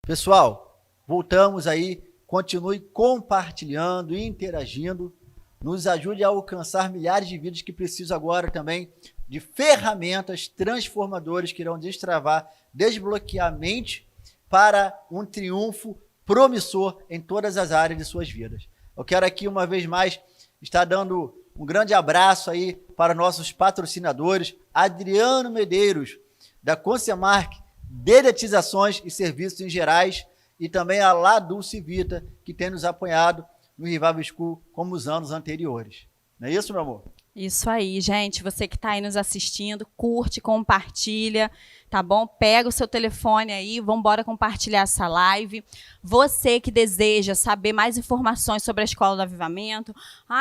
Pessoal, voltamos aí, continue compartilhando, interagindo, nos ajude a alcançar milhares de vidas que precisam agora também de ferramentas transformadoras que irão destravar, desbloquear a mente para um triunfo promissor em todas as áreas de suas vidas. Eu quero aqui uma vez mais estar dando um grande abraço aí para nossos patrocinadores, Adriano Medeiros, da Concemark, Dedetizações e Serviços em Gerais, e também a La Dulce Vita, que tem nos apoiado no Revival School como os anos anteriores. Não é isso, meu amor? Isso aí, gente. Você que está aí nos assistindo, curte, compartilha, tá bom? Pega o seu telefone aí, vamos embora compartilhar essa live. Você que deseja saber mais informações sobre a Escola do Avivamento,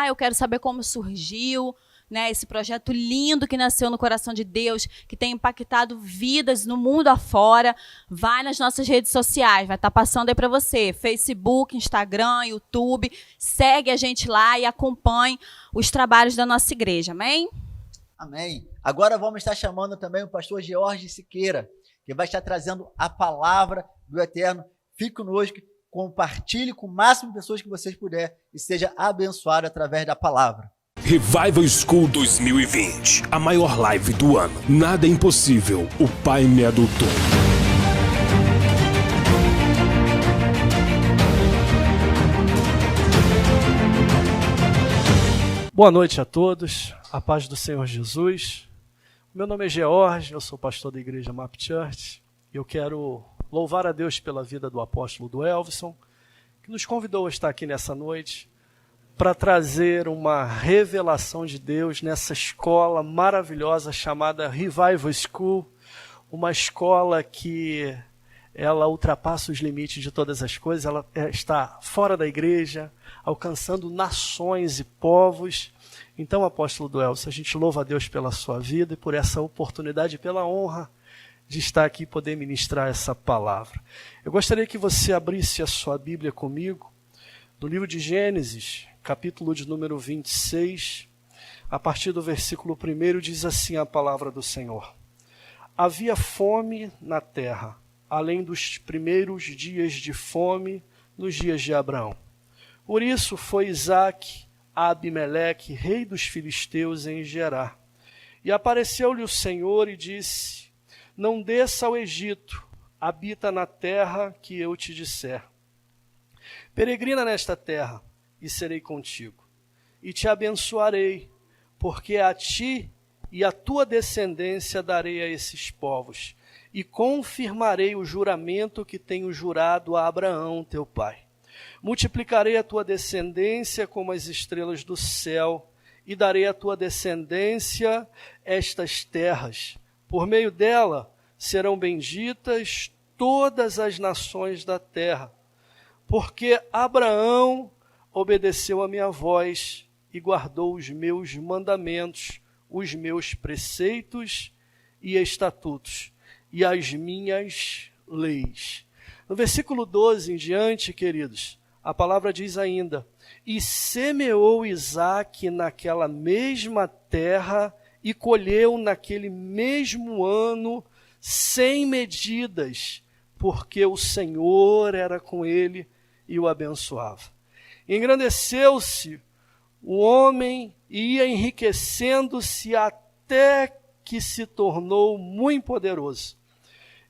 eu quero saber como surgiu, né, esse projeto lindo que nasceu no coração de Deus, que tem impactado vidas no mundo afora, vai nas nossas redes sociais, vai estar passando aí para você, Facebook, Instagram, YouTube, segue a gente lá e acompanhe os trabalhos da nossa igreja, amém? Amém. Agora vamos estar chamando também o pastor George Siqueira, que vai estar trazendo a palavra do Eterno. Fique conosco, compartilhe com o máximo de pessoas que vocês puderem e seja abençoado através da palavra. Revival School 2020, a maior live do ano. Nada é impossível, o Pai me adotou. Boa noite a todos, a paz do Senhor Jesus. Meu nome é George, eu sou pastor da igreja Map Church. Eu quero louvar a Deus pela vida do apóstolo do Elvison, que nos convidou a estar aqui nessa noite para trazer uma revelação de Deus nessa escola maravilhosa chamada Revival School, uma escola que ela ultrapassa os limites de todas as coisas, ela está fora da igreja, alcançando nações e povos. Então, apóstolo do Elvison, a gente louva a Deus pela sua vida e por essa oportunidade e pela honra de estar aqui e poder ministrar essa palavra. Eu gostaria que você abrisse a sua Bíblia comigo, no livro de Gênesis, capítulo de número 26, a partir do versículo 1, diz assim a palavra do Senhor. Havia fome na terra, além dos primeiros dias de fome nos dias de Abraão. Por isso foi Isaque a Abimeleque, rei dos filisteus, em Gerar. E apareceu-lhe o Senhor e disse, não desça ao Egito, habita na terra que eu te disser. Peregrina nesta terra, e serei contigo, e te abençoarei, porque a ti e a tua descendência darei a esses povos, e confirmarei o juramento que tenho jurado a Abraão, teu pai. Multiplicarei a tua descendência como as estrelas do céu, e darei à tua descendência estas terras. Por meio dela serão benditas todas as nações da terra, porque Abraão obedeceu a minha voz e guardou os meus mandamentos, os meus preceitos e estatutos e as minhas leis. No versículo 12 em diante, queridos, a palavra diz ainda, e semeou Isaque naquela mesma terra e colheu naquele mesmo ano 100 medidas, porque o Senhor era com ele e o abençoava. Engrandeceu-se o homem e ia enriquecendo-se até que se tornou muito poderoso.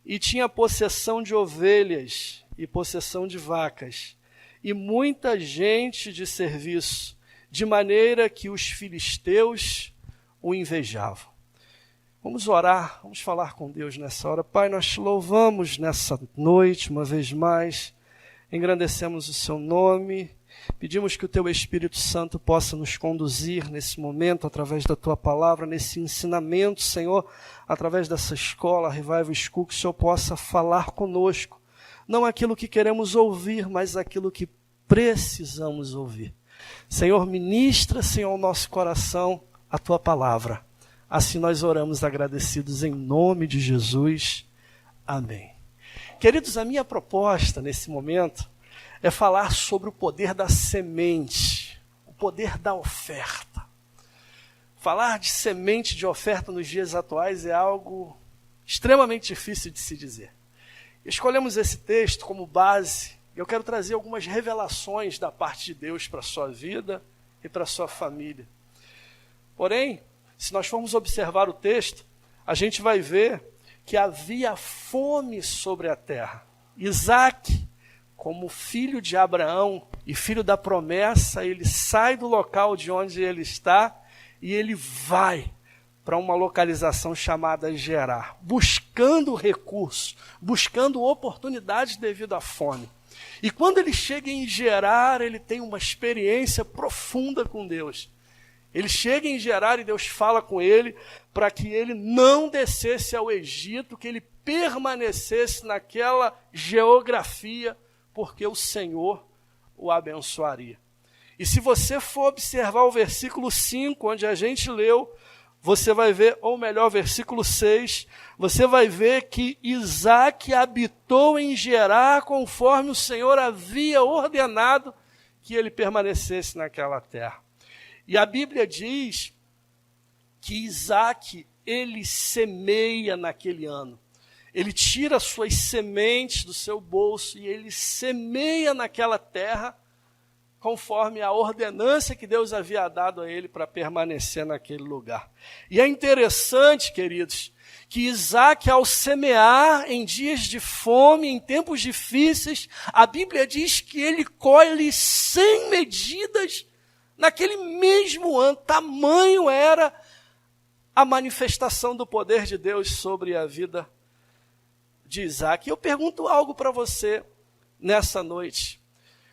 E tinha possessão de ovelhas e possessão de vacas, e muita gente de serviço, de maneira que os filisteus o invejavam. Vamos orar, vamos falar com Deus nessa hora. Pai, nós te louvamos nessa noite, uma vez mais, engrandecemos o seu nome, pedimos que o teu Espírito Santo possa nos conduzir nesse momento, através da tua palavra, nesse ensinamento, Senhor, através dessa escola, Revival School, que o Senhor possa falar conosco, não aquilo que queremos ouvir, mas aquilo que precisamos ouvir. Senhor, ministra, Senhor, ao nosso coração a tua palavra. Assim nós oramos agradecidos em nome de Jesus. Amém. Queridos, a minha proposta nesse momento é falar sobre o poder da semente, o poder da oferta. Falar de semente de oferta nos dias atuais é algo extremamente difícil de se dizer. Escolhemos esse texto como base. Eu quero trazer algumas revelações da parte de Deus para a sua vida e para a sua família. Porém, se nós formos observar o texto, a gente vai ver que havia fome sobre a terra. Isaac, como filho de Abraão e filho da promessa, ele sai do local de onde ele está e ele vai para uma localização chamada Gerar, buscando recursos, buscando oportunidades devido à fome. E quando ele chega em Gerar, ele tem uma experiência profunda com Deus. Ele chega em Gerar e Deus fala com ele para que ele não descesse ao Egito, que ele permanecesse naquela geografia, porque o Senhor o abençoaria. E se você for observar o versículo 5, onde a gente leu, você vai ver, ou melhor, versículo 6, você vai ver que Isaac habitou em Gerar conforme o Senhor havia ordenado que ele permanecesse naquela terra. E a Bíblia diz que Isaac, ele semeia naquele ano. Ele tira suas sementes do seu bolso e ele semeia naquela terra conforme a ordenança que Deus havia dado a ele para permanecer naquele lugar. E é interessante, queridos, que Isaac, ao semear em dias de fome, em tempos difíceis, a Bíblia diz que ele colhe 100 medidas naquele mesmo ano. Tamanho era a manifestação do poder de Deus sobre a vida de Isaac. E eu pergunto algo para você nessa noite.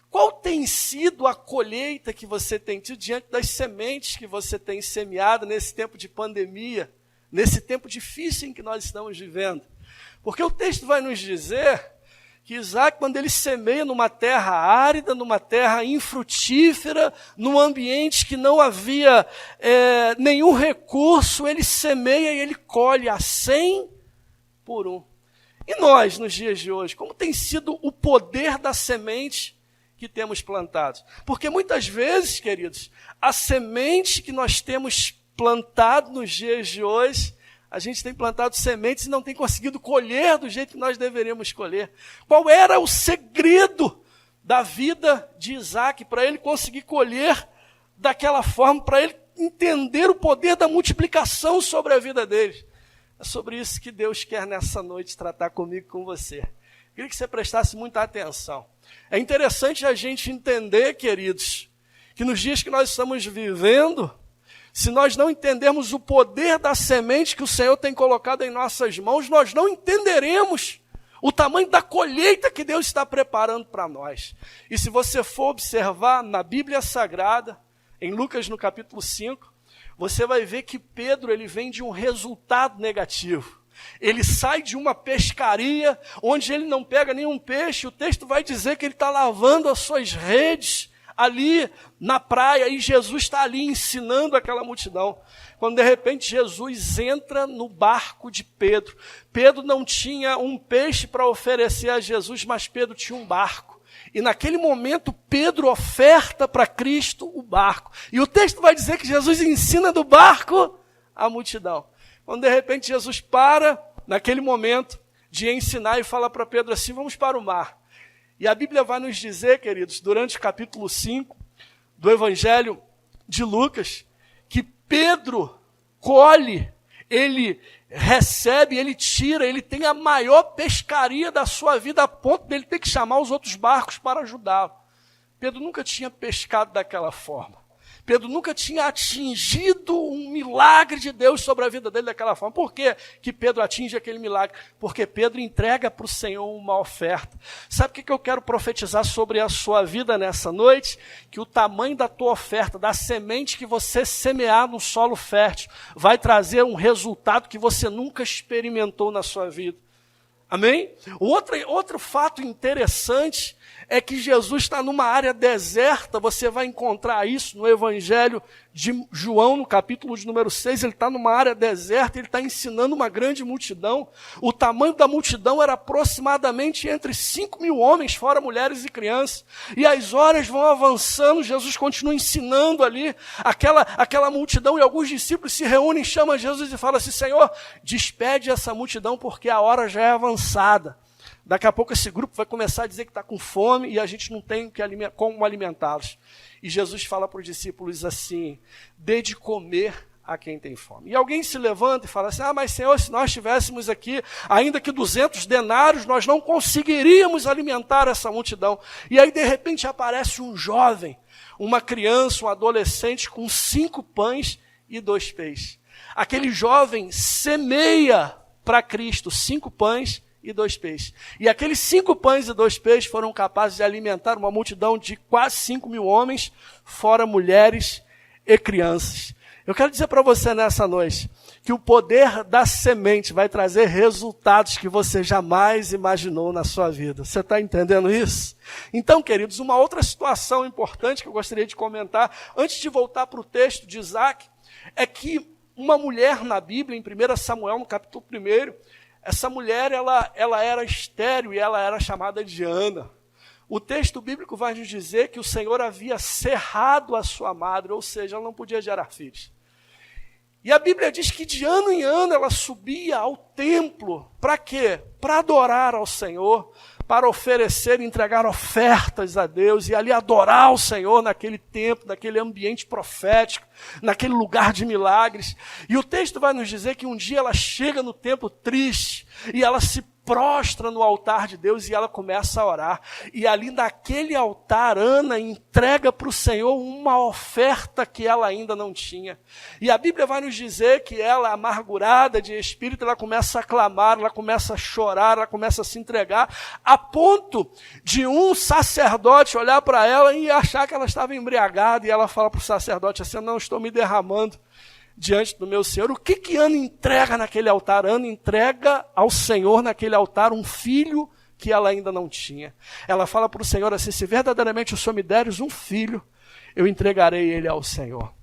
Qual tem sido a colheita que você tem tido diante das sementes que você tem semeado nesse tempo de pandemia, nesse tempo difícil em que nós estamos vivendo? Porque o texto vai nos dizer que Isaac, quando ele semeia numa terra árida, numa terra infrutífera, num ambiente que não havia nenhum recurso, ele semeia e ele colhe a 100 por 1. E nós, nos dias de hoje, como tem sido o poder da semente que temos plantado? Porque muitas vezes, queridos, a semente que nós temos plantado nos dias de hoje, a gente tem plantado sementes e não tem conseguido colher do jeito que nós deveríamos colher. Qual era o segredo da vida de Isaac para ele conseguir colher daquela forma, para ele entender o poder da multiplicação sobre a vida dele? É sobre isso que Deus quer nessa noite tratar comigo e com você. Queria que você prestasse muita atenção. É interessante a gente entender, queridos, que nos dias que nós estamos vivendo, se nós não entendermos o poder da semente que o Senhor tem colocado em nossas mãos, nós não entenderemos o tamanho da colheita que Deus está preparando para nós. E se você for observar na Bíblia Sagrada, em Lucas no capítulo 5, você vai ver que Pedro ele vem de um resultado negativo. Ele sai de uma pescaria onde ele não pega nenhum peixe. O texto vai dizer que ele está lavando as suas redes ali na praia e Jesus está ali ensinando aquela multidão. Quando de repente Jesus entra no barco de Pedro. Pedro não tinha um peixe para oferecer a Jesus, mas Pedro tinha um barco. E naquele momento Pedro oferta para Cristo o barco. E o texto vai dizer que Jesus ensina do barco a multidão. Quando de repente Jesus para, naquele momento, de ensinar e fala para Pedro assim, vamos para o mar. E a Bíblia vai nos dizer, queridos, durante o capítulo 5 do Evangelho de Lucas, que Pedro colhe, ele recebe, ele tira, ele tem a maior pescaria da sua vida a ponto dele ter que chamar os outros barcos para ajudá-lo. Pedro nunca tinha pescado daquela forma. Pedro nunca tinha atingido um milagre de Deus sobre a vida dele daquela forma. Por que que Pedro atinge aquele milagre? Porque Pedro entrega para o Senhor uma oferta. Sabe o que eu quero profetizar sobre a sua vida nessa noite? Que o tamanho da tua oferta, da semente que você semear no solo fértil, vai trazer um resultado que você nunca experimentou na sua vida. Amém? Outro fato interessante é que Jesus está numa área deserta. Você vai encontrar isso no Evangelho de João, no capítulo de número 6, ele está numa área deserta, ele está ensinando uma grande multidão. O tamanho da multidão era aproximadamente entre 5.000 homens, fora mulheres e crianças. E as horas vão avançando, Jesus continua ensinando ali, aquela multidão, e alguns discípulos se reúnem, chamam Jesus e falam assim, Senhor, despede essa multidão porque a hora já é avançada. Daqui a pouco esse grupo vai começar a dizer que está com fome e a gente não tem como alimentá-los. E Jesus fala para os discípulos assim: dê de comer a quem tem fome. E alguém se levanta e fala assim: mas Senhor, se nós tivéssemos aqui, ainda que 200 denários, nós não conseguiríamos alimentar essa multidão. E aí de repente aparece um jovem, uma criança, um adolescente com 5 pães e 2 peixes. Aquele jovem semeia para Cristo 5 pães e 2 peixes. E aqueles 5 pães e 2 peixes foram capazes de alimentar uma multidão de quase 5.000 homens, fora mulheres e crianças. Eu quero dizer para você nessa noite que o poder da semente vai trazer resultados que você jamais imaginou na sua vida. Você está entendendo isso? Então, queridos, uma outra situação importante que eu gostaria de comentar, antes de voltar para o texto de Isaac, é que uma mulher na Bíblia, em 1 Samuel, no capítulo 1, essa mulher ela era estéril e ela era chamada de Ana. O texto bíblico vai nos dizer que o Senhor havia cerrado a sua madre, ou seja, ela não podia gerar filhos. E a Bíblia diz que de ano em ano ela subia ao templo. Para quê? Para adorar ao Senhor, para oferecer e entregar ofertas a Deus e ali adorar o Senhor naquele templo, naquele ambiente profético, naquele lugar de milagres. E o texto vai nos dizer que um dia ela chega no templo triste e ela se prostra no altar de Deus e ela começa a orar. E ali naquele altar, Ana entrega para o Senhor uma oferta que ela ainda não tinha. E a Bíblia vai nos dizer que ela, amargurada de espírito, ela começa a clamar, ela começa a chorar, ela começa a se entregar, a ponto de um sacerdote olhar para ela e achar que ela estava embriagada. E ela fala para o sacerdote assim: eu não estou me derramando diante do meu Senhor. O que Ana entrega naquele altar? Ana entrega ao Senhor naquele altar um filho que ela ainda não tinha. Ela fala para o Senhor assim: se verdadeiramente o Senhor me deres um filho, eu entregarei ele ao Senhor.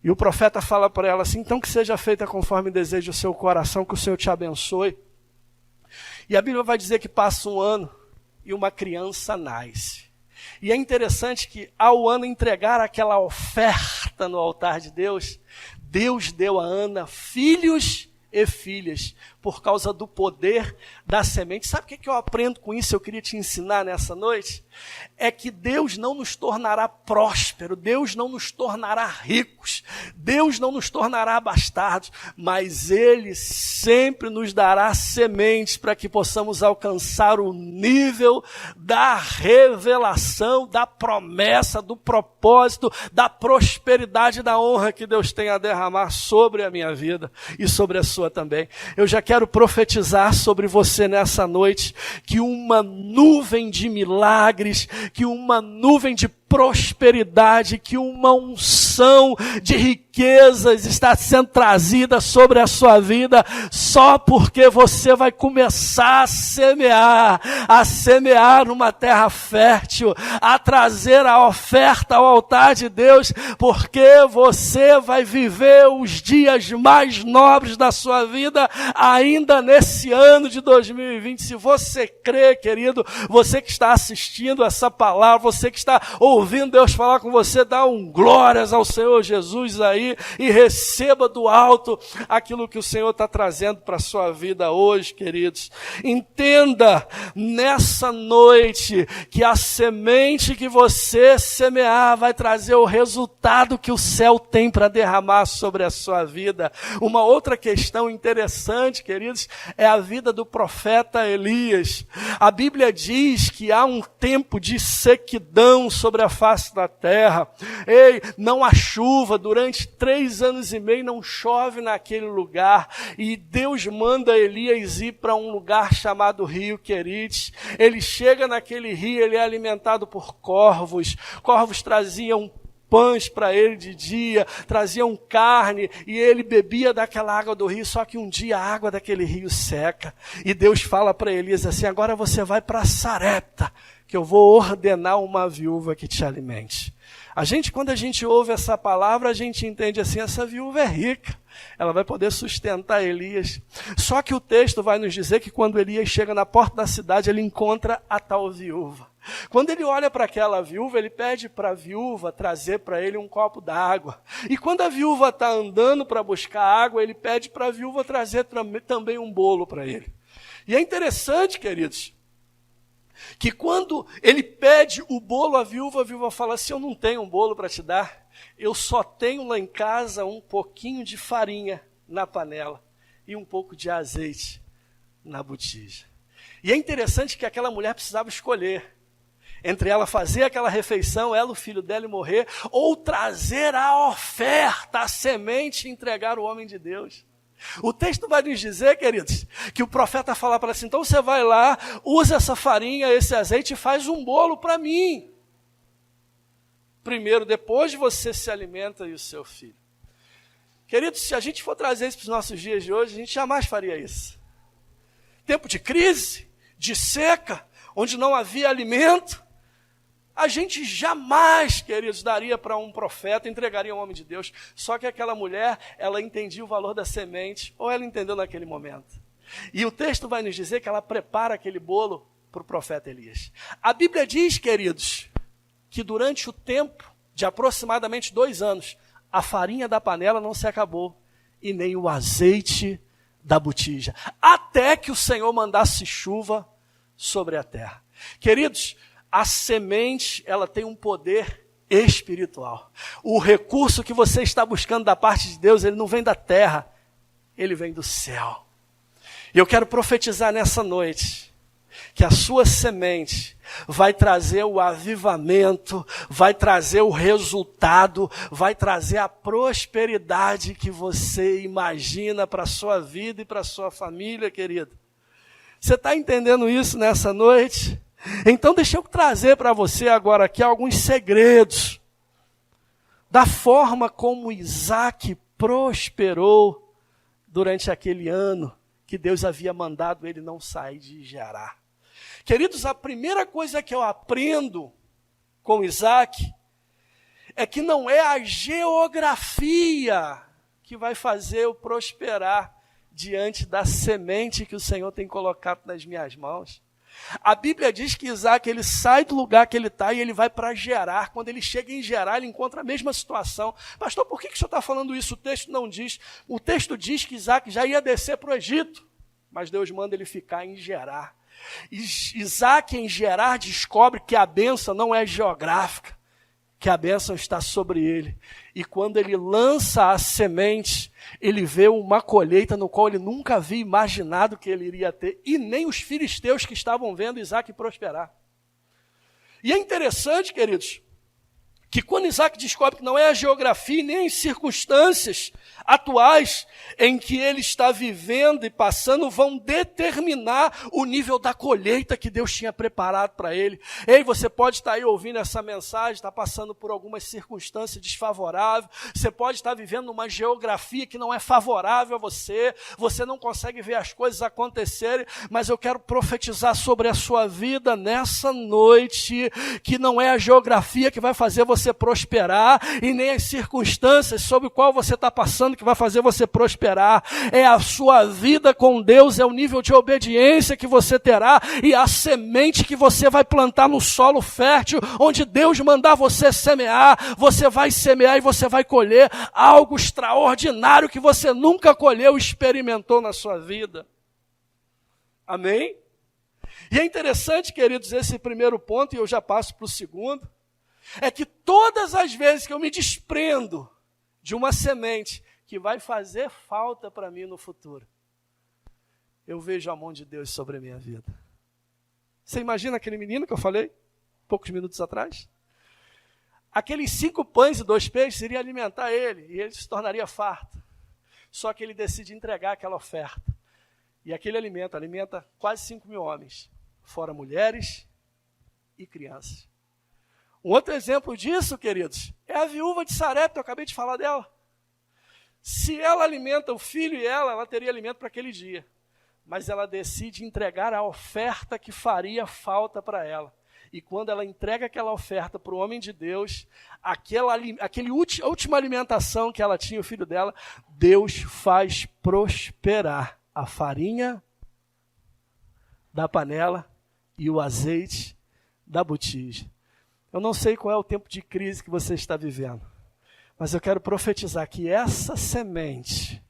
E o profeta fala para ela assim: então que seja feita conforme deseja o seu coração, que o Senhor te abençoe. E a Bíblia vai dizer que passa um ano e uma criança nasce. E é interessante que ao Ana entregar aquela oferta no altar de Deus, Deus deu a Ana filhos e filhas, por causa do poder da semente. Sabe o que eu aprendo com isso? Eu queria te ensinar nessa noite. É que Deus não nos tornará próspero, Deus não nos tornará ricos, Deus não nos tornará bastardos, mas Ele sempre nos dará sementes para que possamos alcançar o nível da revelação, da promessa, do propósito, da prosperidade, da honra que Deus tem a derramar sobre a minha vida e sobre a sua também. Eu já quero profetizar sobre você nessa noite que uma nuvem de milagres, que uma nuvem de prosperidade, que uma unção de riquezas está sendo trazida sobre a sua vida, só porque você vai começar a semear uma terra fértil, a trazer a oferta ao altar de Deus, porque você vai viver os dias mais nobres da sua vida ainda nesse ano de 2020. Se você crê, querido, você que está assistindo essa palavra, você que está ouvindo Deus falar com você, dá glórias ao Senhor Jesus aí e receba do alto aquilo que o Senhor está trazendo para a sua vida hoje, queridos. Entenda nessa noite que a semente que você semear vai trazer o resultado que o céu tem para derramar sobre a sua vida. Uma outra questão interessante, queridos, é a vida do profeta Elias. A Bíblia diz que há um tempo de sequidão sobre a face da terra. Não há chuva, durante 3 anos e meio não chove naquele lugar, e Deus manda Elias ir para um lugar chamado Rio Querite. Ele chega naquele rio, ele é alimentado por corvos traziam pães para ele de dia, traziam carne, e ele bebia daquela água do rio. Só que um dia a água daquele rio seca, e Deus fala para Elias assim: agora você vai para Sarepta, que eu vou ordenar uma viúva que te alimente. Quando a gente ouve essa palavra, a gente entende assim: essa viúva é rica, ela vai poder sustentar Elias. Só que o texto vai nos dizer que quando Elias chega na porta da cidade, ele encontra a tal viúva. Quando ele olha para aquela viúva, ele pede para a viúva trazer para ele um copo d'água. E quando a viúva está andando para buscar água, ele pede para a viúva trazer também um bolo para ele. E é interessante, queridos, que quando ele pede o bolo à viúva, a viúva fala assim, eu não tenho um bolo para te dar, eu só tenho lá em casa um pouquinho de farinha na panela e um pouco de azeite na botija. E é interessante que aquela mulher precisava escolher entre ela fazer aquela refeição, ela, o filho dela e morrer, ou trazer a oferta, a semente e entregar o homem de Deus. O texto vai nos dizer, queridos, que o profeta fala para ela assim, então você vai lá, usa essa farinha, esse azeite e faz um bolo para mim. Primeiro, depois você se alimenta e o seu filho. Queridos, se a gente for trazer isso para os nossos dias de hoje, a gente jamais faria isso. Tempo de crise, de seca, onde não havia alimento, a gente jamais, queridos, daria para um profeta, entregaria um homem de Deus. Só que aquela mulher, ela entendia o valor da semente, ou ela entendeu naquele momento. E o texto vai nos dizer que ela prepara aquele bolo para o profeta Elias. A Bíblia diz, queridos, que durante o tempo de aproximadamente 2 anos, a farinha da panela não se acabou, e nem o azeite da botija, até que o Senhor mandasse chuva sobre a terra. Queridos, a semente, ela tem um poder espiritual. O recurso que você está buscando da parte de Deus, ele não vem da terra, ele vem do céu. E eu quero profetizar nessa noite, que a sua semente vai trazer o avivamento, vai trazer o resultado, vai trazer a prosperidade que você imagina para a sua vida e para a sua família, querido. Você está entendendo isso nessa noite? Então deixa eu trazer para você agora aqui alguns segredos da forma como Isaac prosperou durante aquele ano que Deus havia mandado ele não sair de Gerar. Queridos, a primeira coisa que eu aprendo com Isaac é que não é a geografia que vai fazer eu prosperar diante da semente que o Senhor tem colocado nas minhas mãos. A Bíblia diz que Isaac, ele sai do lugar que ele está e ele vai para Gerar. Quando ele chega em Gerar, ele encontra a mesma situação. Pastor, por que o senhor está falando isso? O texto não diz. O texto diz que Isaac já ia descer para o Egito, mas Deus manda ele ficar em Gerar. Isaac em Gerar descobre que a bênção não é geográfica, que a bênção está sobre ele. E quando ele lança a semente, ele vê uma colheita no qual ele nunca havia imaginado que ele iria ter, e nem os filisteus que estavam vendo Isaac prosperar. E é interessante, queridos, que quando Isaac descobre que não é a geografia nem as circunstâncias atuais em que ele está vivendo e passando vão determinar o nível da colheita que Deus tinha preparado para ele. Ei, você pode estar aí ouvindo essa mensagem, está passando por algumas circunstâncias desfavoráveis, você pode estar vivendo uma geografia que não é favorável a você, você não consegue ver as coisas acontecerem, mas eu quero profetizar sobre a sua vida nessa noite, que não é a geografia que vai fazer você prosperar, e nem as circunstâncias sobre o qual você está passando que vai fazer você prosperar. É a sua vida com Deus, é o nível de obediência que você terá e a semente que você vai plantar no solo fértil, onde Deus mandar você semear, você vai semear e você vai colher algo extraordinário que você nunca colheu e experimentou na sua vida. Amém? E é interessante, queridos, esse primeiro ponto, e eu já passo para o segundo, é que todas as vezes que eu me desprendo de uma semente que vai fazer falta para mim no futuro, eu vejo a mão de Deus sobre a minha vida. Você imagina aquele menino que eu falei poucos minutos atrás? Aqueles 5 pães e 2 peixes iriam alimentar ele, e ele se tornaria farto. Só que ele decide entregar aquela oferta. E aquele alimento alimenta quase 5.000 homens, fora mulheres e crianças. Um outro exemplo disso, queridos, é a viúva de Sarepta, eu acabei de falar dela. Se ela alimenta o filho e ela teria alimento para aquele dia. Mas ela decide entregar a oferta que faria falta para ela. E quando ela entrega aquela oferta para o homem de Deus, a última alimentação que ela tinha, o filho dela, Deus faz prosperar a farinha da panela e o azeite da botija. Eu não sei qual é o tempo de crise que você está vivendo, mas eu quero profetizar que essa semente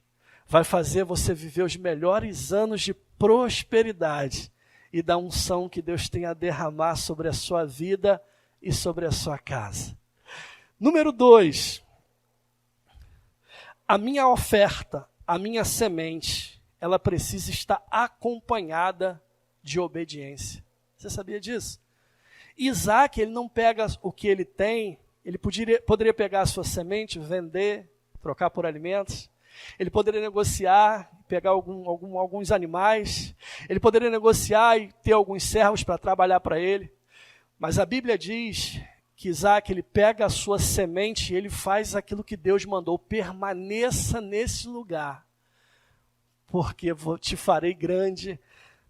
vai fazer você viver os melhores anos de prosperidade e da unção que Deus tem a derramar sobre a sua vida e sobre a sua casa. Número 2, a minha oferta, a minha semente, ela precisa estar acompanhada de obediência. Você sabia disso? Isaac, ele não pega o que ele tem, ele poderia pegar a sua semente, vender, trocar por alimentos. Ele poderia negociar, pegar alguns animais. Ele poderia negociar e ter alguns servos para trabalhar para ele. Mas a Bíblia diz que Isaac, ele pega a sua semente e ele faz aquilo que Deus mandou. Permaneça nesse lugar, porque te farei grande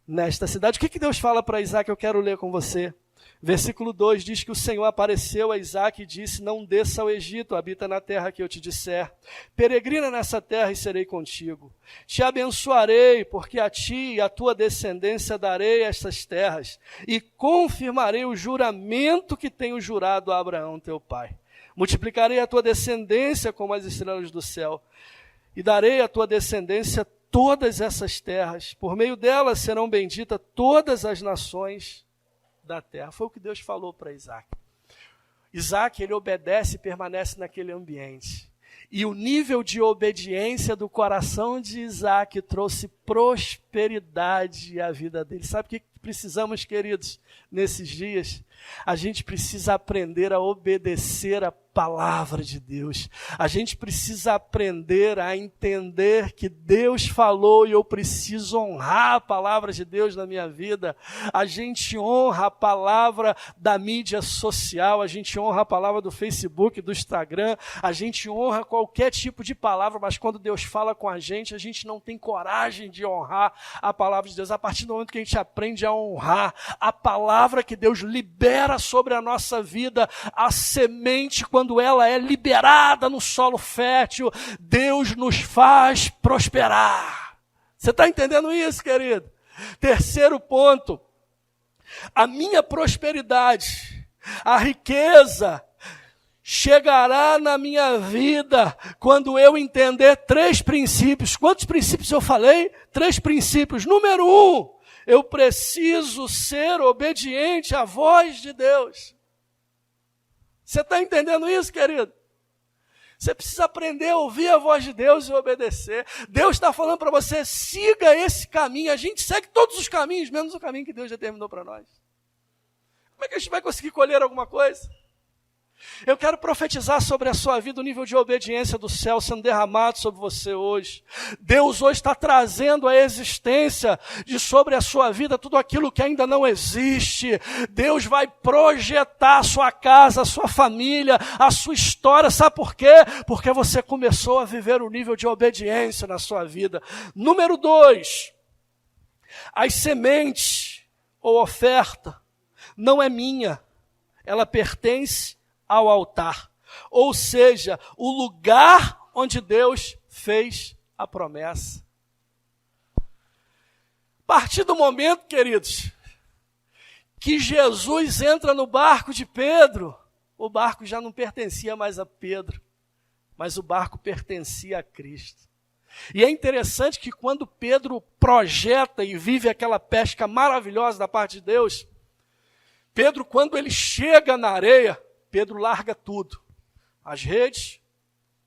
nesta cidade. O que Deus fala para Isaac? Eu quero ler com você. Versículo 2 diz que o Senhor apareceu a Isaac e disse: não desça ao Egito, habita na terra que eu te disser. Peregrina nessa terra e serei contigo. Te abençoarei, porque a ti e a tua descendência darei estas terras, e confirmarei o juramento que tenho jurado a Abraão teu pai. Multiplicarei a tua descendência como as estrelas do céu, e darei à tua descendência todas essas terras. Por meio delas serão benditas todas as nações da terra. Foi o que Deus falou para Isaac. Isaac, ele obedece e permanece naquele ambiente. E o nível de obediência do coração de Isaac trouxe prosperidade à vida dele. Sabe o que precisamos, queridos, nesses dias? A gente precisa aprender a obedecer a palavra de Deus. A gente precisa aprender a entender que Deus falou e eu preciso honrar a palavra de Deus na minha vida. A gente honra a palavra da mídia social, a gente honra a palavra do Facebook, do Instagram, a gente honra qualquer tipo de palavra, mas quando Deus fala com a gente não tem coragem de honrar a palavra de Deus. A partir do momento que a gente aprende a honrar a palavra que Deus libera sobre a nossa vida, a semente, quando ela é liberada no solo fértil, Deus nos faz prosperar. Você está entendendo isso, querido? Terceiro ponto, a minha prosperidade, a riqueza, chegará na minha vida quando eu entender 3 princípios. Quantos princípios eu falei? 3 princípios. Número 1, eu preciso ser obediente à voz de Deus. Você está entendendo isso, querido? Você precisa aprender a ouvir a voz de Deus e obedecer. Deus está falando para você, siga esse caminho. A gente segue todos os caminhos, menos o caminho que Deus determinou para nós. Como é que a gente vai conseguir colher alguma coisa? Eu quero profetizar sobre a sua vida o nível de obediência do céu sendo derramado sobre você hoje. Deus hoje está trazendo a existência sobre a sua vida tudo aquilo que ainda não existe. Deus vai projetar a sua casa, a sua família, a sua história. Sabe por quê? Porque você começou a viver o nível de obediência na sua vida. Número 2, as sementes ou oferta não é minha, ela pertence ao altar, ou seja, o lugar onde Deus fez a promessa. A partir do momento, queridos, que Jesus entra no barco de Pedro, o barco já não pertencia mais a Pedro, mas o barco pertencia a Cristo. E é interessante que quando Pedro projeta e vive aquela pesca maravilhosa da parte de Deus, Pedro, quando ele chega na areia, Pedro larga tudo, as redes,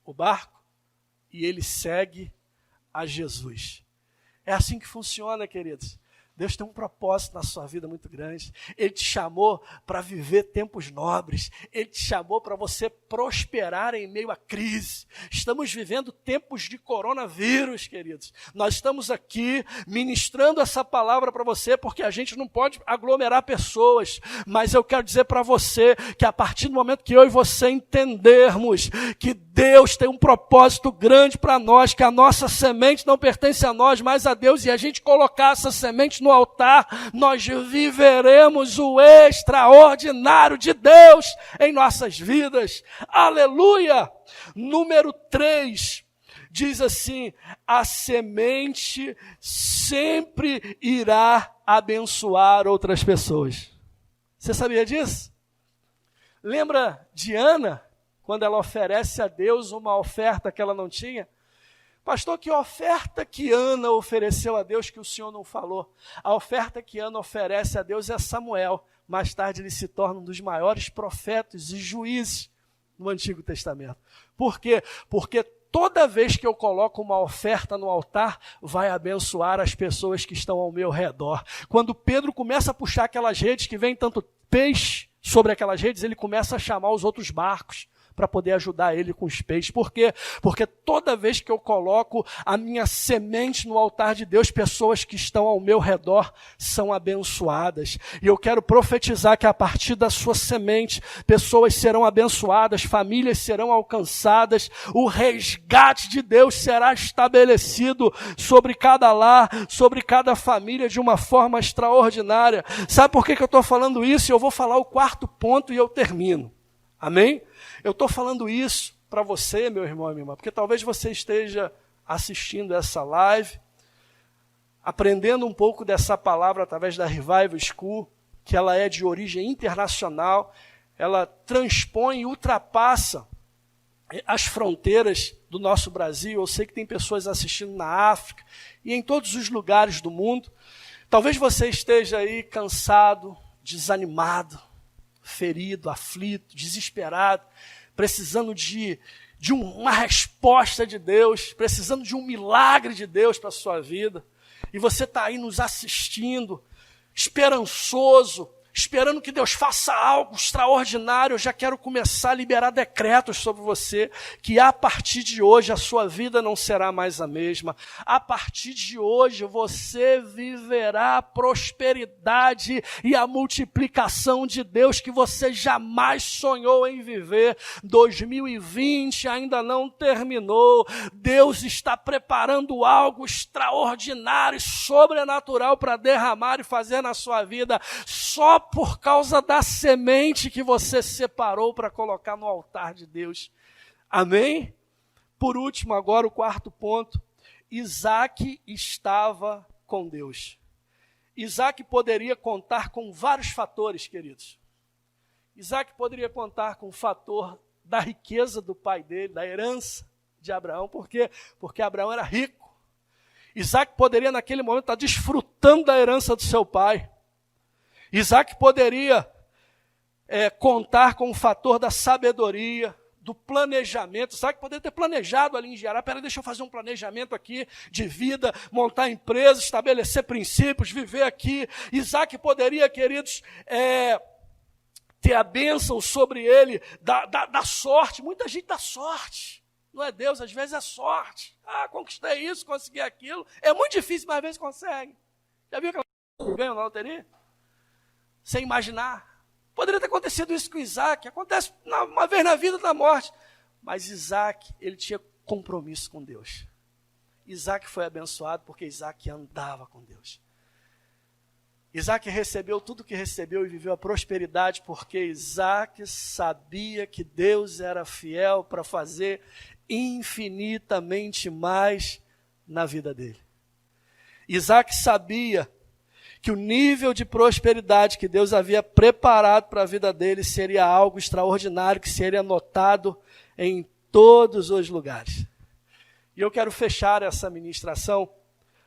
o barco, e ele segue a Jesus. É assim que funciona, queridos. Deus tem um propósito na sua vida muito grande. Ele te chamou para viver tempos nobres. Ele te chamou para você prosperar em meio à crise. Estamos vivendo tempos de coronavírus, queridos. Nós estamos aqui ministrando essa palavra para você porque a gente não pode aglomerar pessoas. Mas eu quero dizer para você que a partir do momento que eu e você entendermos que Deus tem um propósito grande para nós, que a nossa semente não pertence a nós, mas a Deus, e a gente colocar essa semente no altar, nós viveremos o extraordinário de Deus em nossas vidas. Aleluia! Número 3, diz assim, a semente sempre irá abençoar outras pessoas. Você sabia disso? Lembra de Ana, quando ela oferece a Deus uma oferta que ela não tinha? Pastor, que oferta que Ana ofereceu a Deus que o senhor não falou? A oferta que Ana oferece a Deus é Samuel. Mais tarde ele se torna um dos maiores profetas e juízes no Antigo Testamento. Por quê? Porque toda vez que eu coloco uma oferta no altar, vai abençoar as pessoas que estão ao meu redor. Quando Pedro começa a puxar aquelas redes que vem tanto peixe sobre aquelas redes, ele começa a chamar os outros barcos para poder ajudar ele com os peixes. Por quê? Porque toda vez que eu coloco a minha semente no altar de Deus, pessoas que estão ao meu redor são abençoadas. E eu quero profetizar que a partir da sua semente, pessoas serão abençoadas, famílias serão alcançadas, o resgate de Deus será estabelecido sobre cada lar, sobre cada família de uma forma extraordinária. Sabe por que eu estou falando isso? Eu vou falar o quarto ponto e eu termino. Amém? Eu estou falando isso para você, meu irmão e minha irmã, porque talvez você esteja assistindo essa live, aprendendo um pouco dessa palavra através da Revival School, que ela é de origem internacional, ela transpõe e ultrapassa as fronteiras do nosso Brasil. Eu sei que tem pessoas assistindo na África e em todos os lugares do mundo. Talvez você esteja aí cansado, desanimado, ferido, aflito, desesperado, precisando de uma resposta de Deus, precisando de um milagre de Deus para a sua vida. E você está aí nos assistindo, esperançoso, esperando que Deus faça algo extraordinário. Eu já quero começar a liberar decretos sobre você, que a partir de hoje a sua vida não será mais a mesma. A partir de hoje você viverá a prosperidade e a multiplicação de Deus que você jamais sonhou em viver. 2020 ainda não terminou. Deus está preparando algo extraordinário e sobrenatural para derramar e fazer na sua vida, só por causa da semente que você separou para colocar no altar de Deus. Amém? Por último, agora o quarto ponto. Isaac estava com Deus. Isaac poderia contar com vários fatores, queridos. Isaac poderia contar com o fator da riqueza do pai dele, da herança de Abraão. Por quê? Porque Abraão era rico. Isaac poderia naquele momento estar desfrutando da herança do seu pai. Isaac poderia contar com o fator da sabedoria, do planejamento. Isaac poderia ter planejado ali em Gerar. Peraí, deixa eu fazer um planejamento aqui de vida, montar empresa, estabelecer princípios, viver aqui. Isaac poderia, queridos, ter a bênção sobre ele da sorte. Muita gente dá sorte. Não é Deus, às vezes é sorte. Conquistei isso, consegui aquilo. É muito difícil, mas às vezes consegue. Já viu aquela que ganha na loteria? Sem imaginar. Poderia ter acontecido isso com Isaac. Acontece uma vez na vida da morte. Mas Isaac, ele tinha compromisso com Deus. Isaac foi abençoado porque Isaac andava com Deus. Isaac recebeu tudo o que recebeu e viveu a prosperidade porque Isaac sabia que Deus era fiel para fazer infinitamente mais na vida dele. Isaac sabia que o nível de prosperidade que Deus havia preparado para a vida dele seria algo extraordinário, que seria notado em todos os lugares. E eu quero fechar essa ministração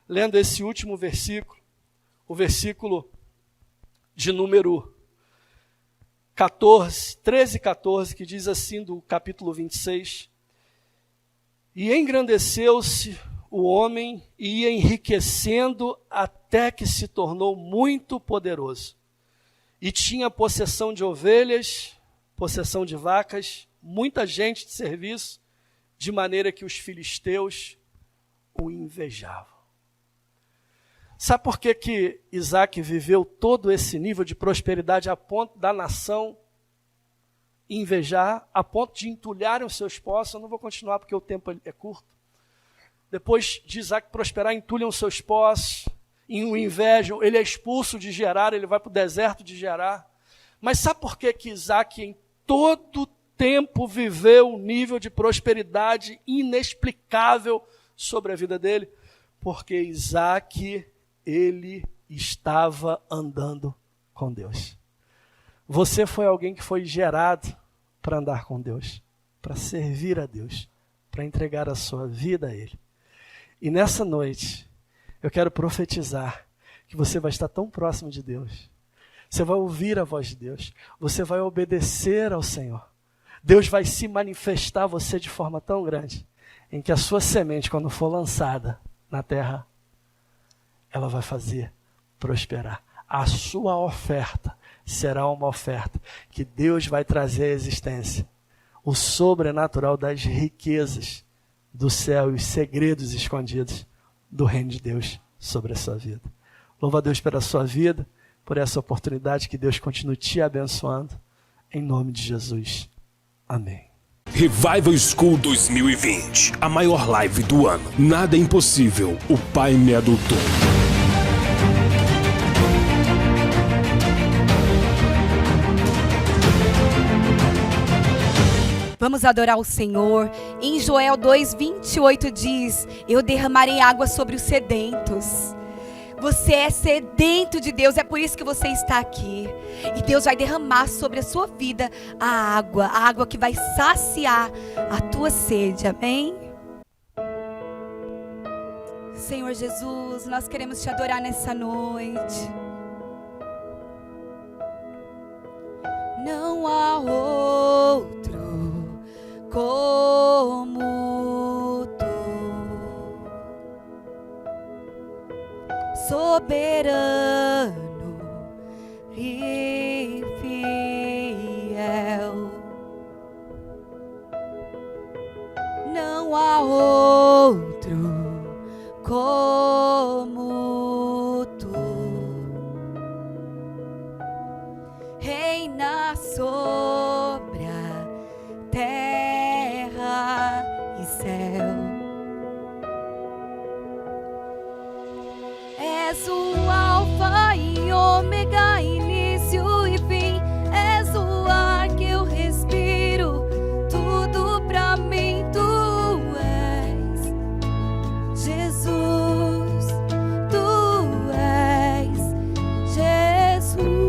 lendo esse último versículo, o versículo de número 13 e 14, que diz assim do capítulo 26, e engrandeceu-se o homem e ia enriquecendo até que se tornou muito poderoso. E tinha possessão de ovelhas, possessão de vacas, muita gente de serviço, de maneira que os filisteus o invejavam. Sabe por que Isaac viveu todo esse nível de prosperidade a ponto da nação invejar, a ponto de entulharem os seus poços? Eu não vou continuar porque o tempo é curto. Depois de Isaac prosperar, entulham os seus poços, e o invejam, ele é expulso de Gerar, ele vai para o deserto de Gerar. Mas sabe por que Isaac em todo tempo viveu um nível de prosperidade inexplicável sobre a vida dele? Porque Isaac, ele estava andando com Deus. Você foi alguém que foi gerado para andar com Deus, para servir a Deus, para entregar a sua vida a Ele. E nessa noite, eu quero profetizar que você vai estar tão próximo de Deus. Você vai ouvir a voz de Deus. Você vai obedecer ao Senhor. Deus vai se manifestar a você de forma tão grande, em que a sua semente, quando for lançada na terra, ela vai fazer prosperar. A sua oferta será uma oferta que Deus vai trazer à existência. O sobrenatural das riquezas do céu e os segredos escondidos do reino de Deus sobre a sua vida. Louva a Deus pela sua vida, por essa oportunidade, que Deus continue te abençoando. Em nome de Jesus. Amém. Revival School 2020, a maior live do ano. Nada é impossível, o Pai me adotou. Vamos adorar o Senhor. Em Joel 2:28 diz: eu derramarei água sobre os sedentos. Você é sedento de Deus, é por isso que você está aqui. E Deus vai derramar sobre a sua vida a água que vai saciar a tua sede, amém? Senhor Jesus, nós queremos te adorar nessa noite. Não há outro como tu, soberano e fiel. Não há outro como tu, reina sobre a terra e céu. És o alfa e ômega, início e fim. És o ar que eu respiro, tudo pra mim tu és. Jesus, tu és Jesus.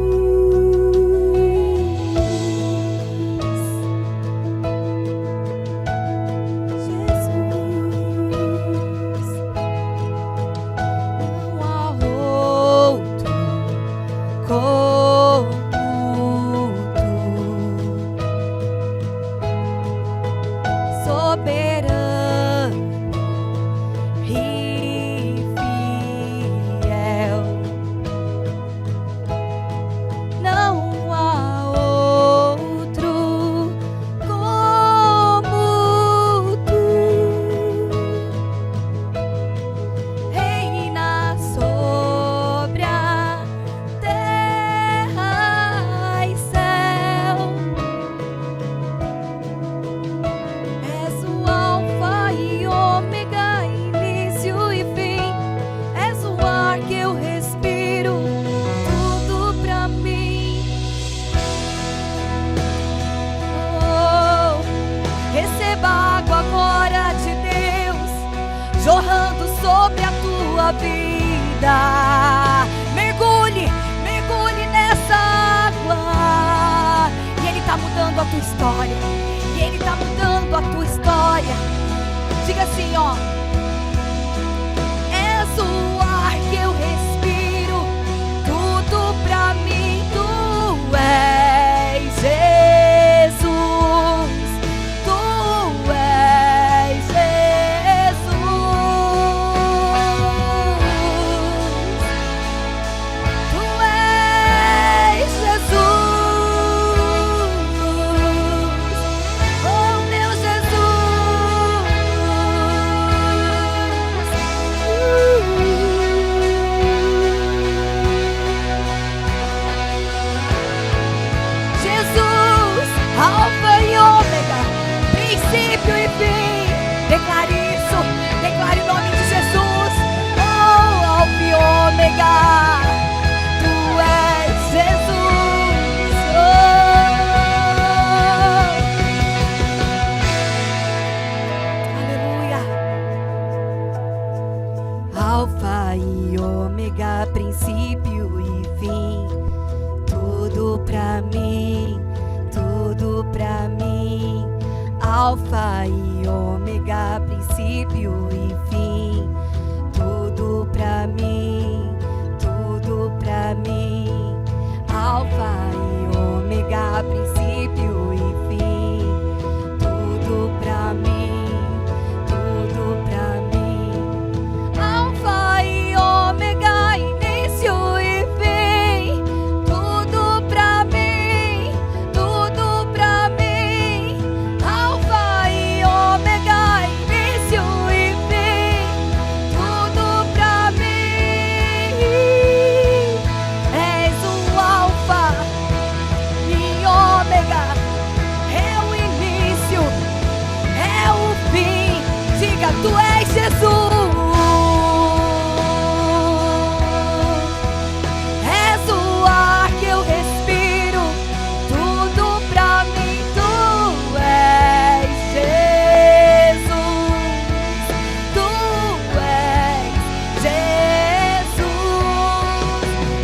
Jorrando sobre a tua vida. Mergulhe nessa água. E Ele está mudando a tua história. E Ele está mudando a tua história. Diga assim, ó. És o ar que eu respiro, tudo pra mim tu és Jesus. Tu és Jesus. Tu és Jesus. Oh meu Jesus. Jesus, alfa e ômega, princípio e fim. Declare isso, declare o nome de Jesus. Oh, alfa e ômega, tu és Jesus. Oh. Aleluia. Alfa e ômega, princípio e fim. Tudo pra mim, tudo pra mim. Alfa e ômega, princípio e fim. há princípio e fim. Tudo pra mim, tudo pra mim. Alfa e ômega, início e fim. Tudo pra mim, tudo pra mim. Alfa e ômega, início e fim. Tudo pra mim. És o alfa e ômega. É o início, é o fim. Diga, tu és Jesus. És o ar que eu respiro. Tudo pra mim, tu és Jesus. Tu és Jesus.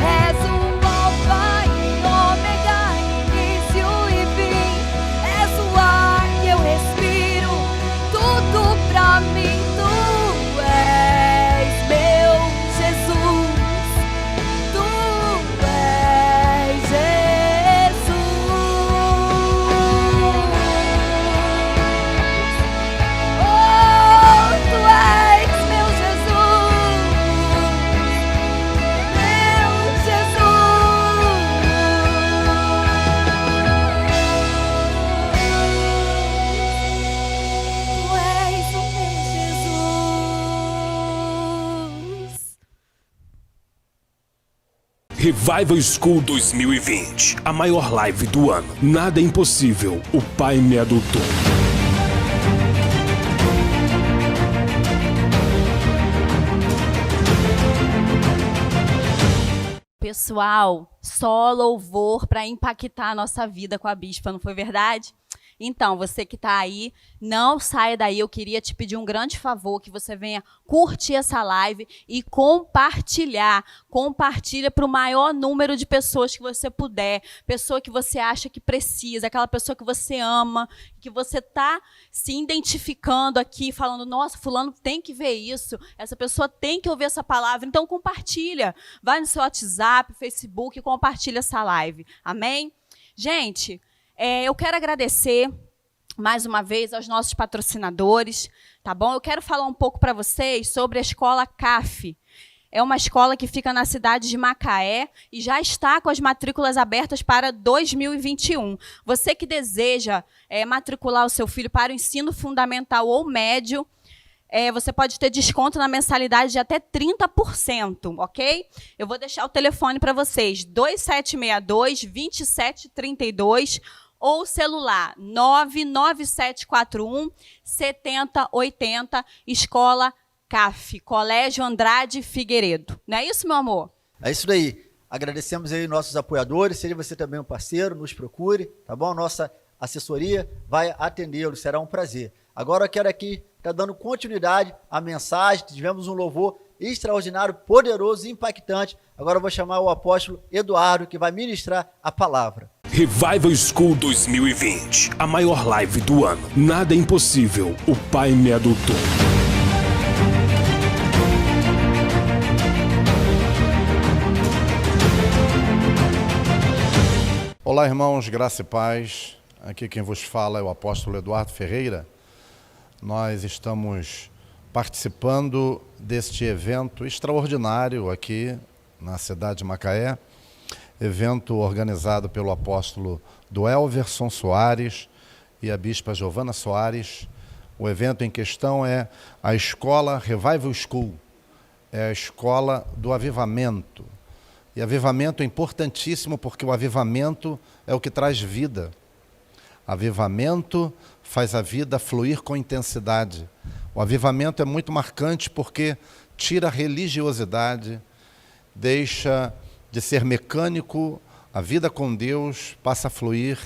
És o alfa e ômega, início e fim. És o ar que eu respiro. Tudo pra mim, tu és meu Jesus. Tu és Jesus. Oh, tu és meu Jesus. Meu Jesus. Tu és o meu Jesus. Revival School 2020, a maior live do ano. Nada é impossível, o Pai me adotou. Pessoal, só louvor para impactar a nossa vida com a bispa, não foi verdade? Então, você que está aí, não saia daí. Eu queria te pedir um grande favor, que você venha curtir essa live e compartilhar. Compartilha para o maior número de pessoas que você puder. Pessoa que você acha que precisa, aquela pessoa que você ama, que você está se identificando aqui, falando, nossa, fulano tem que ver isso, essa pessoa tem que ouvir essa palavra. Então, compartilha. Vai no seu WhatsApp, Facebook e compartilha essa live. Amém? Gente, eu quero agradecer mais uma vez aos nossos patrocinadores, tá bom? Eu quero falar um pouco para vocês sobre a escola CAF. É uma escola que fica na cidade de Macaé e já está com as matrículas abertas para 2021. Você que deseja matricular o seu filho para o ensino fundamental ou médio, você pode ter desconto na mensalidade de até 30%, ok? Eu vou deixar o telefone para vocês, 2762-2732, ou celular 99741-7080, Escola CAF, Colégio Andrade Figueiredo. Não é isso, meu amor? É isso daí. Agradecemos aí nossos apoiadores. Seja você também um parceiro, nos procure, tá bom? Nossa assessoria vai atendê-lo, será um prazer. Agora eu quero aqui estar dando continuidade à mensagem. Tivemos um louvor extraordinário, poderoso e impactante. Agora eu vou chamar o apóstolo Eduardo, que vai ministrar a palavra. Revival School 2020, a maior live do ano. Nada é impossível, o Pai me adotou. Olá, irmãos, graça e paz. Aqui quem vos fala é o apóstolo Eduardo Ferreira. Nós estamos participando deste evento extraordinário aqui na cidade de Macaé, evento organizado pelo apóstolo Duelverson Soares e a bispa Giovana Soares. O evento em questão é a escola Revival School, é a escola do avivamento. E avivamento é importantíssimo porque o avivamento é o que traz vida. Avivamento faz a vida fluir com intensidade. O avivamento é muito marcante porque tira a religiosidade, deixa de ser mecânico, a vida com Deus passa a fluir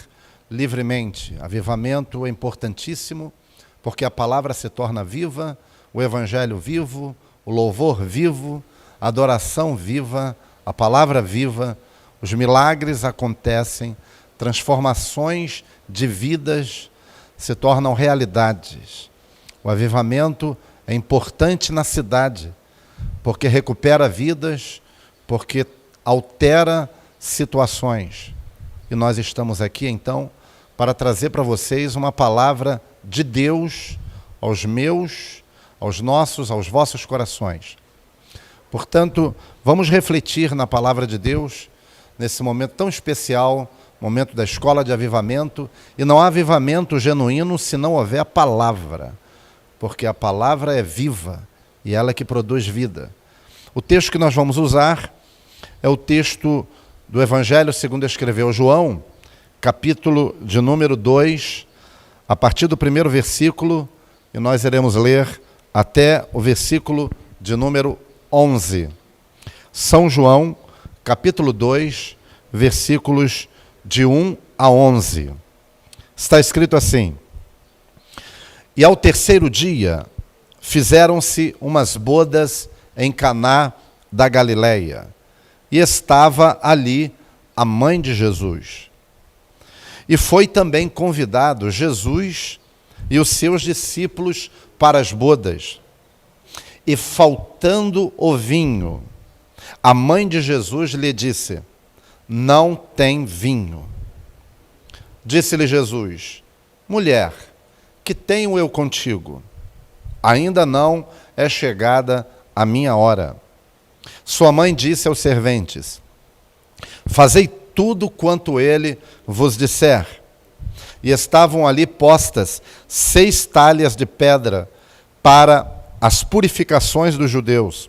livremente. Avivamento é importantíssimo porque a palavra se torna viva, o evangelho vivo, o louvor vivo, a adoração viva, a palavra viva, os milagres acontecem, transformações de vidas se tornam realidades. O avivamento é importante na cidade, porque recupera vidas, porque altera situações. e nós estamos aqui então para trazer para vocês uma palavra de Deus aos meus, aos nossos, aos vossos corações. Portanto, vamos refletir na palavra de Deus nesse momento tão especial, momento da escola de avivamento, e não há avivamento genuíno se não houver a palavra, porque a palavra é viva e ela é que produz vida. O texto que nós vamos usar é o texto do Evangelho segundo escreveu João, capítulo de número 2, a partir do primeiro versículo, e nós iremos ler até o versículo de número 11. São João, capítulo 2, versículos de 1 a 11. Está escrito assim: E ao terceiro dia fizeram-se umas bodas em Caná da Galileia, e estava ali a mãe de Jesus. E foi também convidado Jesus e os seus discípulos para as bodas. E faltando o vinho, a mãe de Jesus lhe disse: Não tem vinho. Disse-lhe Jesus: Mulher, que tenho eu contigo? Ainda não é chegada a minha hora. Sua mãe disse aos serventes: Fazei tudo quanto ele vos disser. E estavam ali postas 6 talhas de pedra para as purificações dos judeus,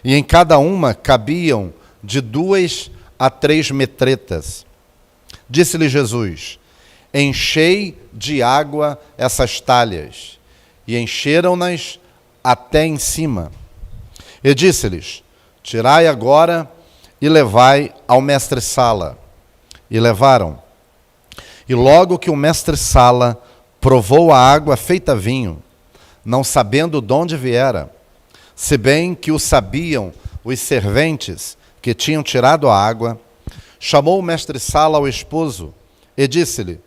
e em cada uma cabiam de 2 a 3 metretas. Disse-lhe Jesus: Enchei de água essas talhas. E encheram-nas até em cima. E disse-lhes: Tirai agora e levai ao mestre-sala. E levaram. E logo que o mestre-sala provou a água feita vinho, não sabendo de onde viera, se bem que o sabiam os serventes que tinham tirado a água, chamou o mestre-sala ao esposo e disse-lhe: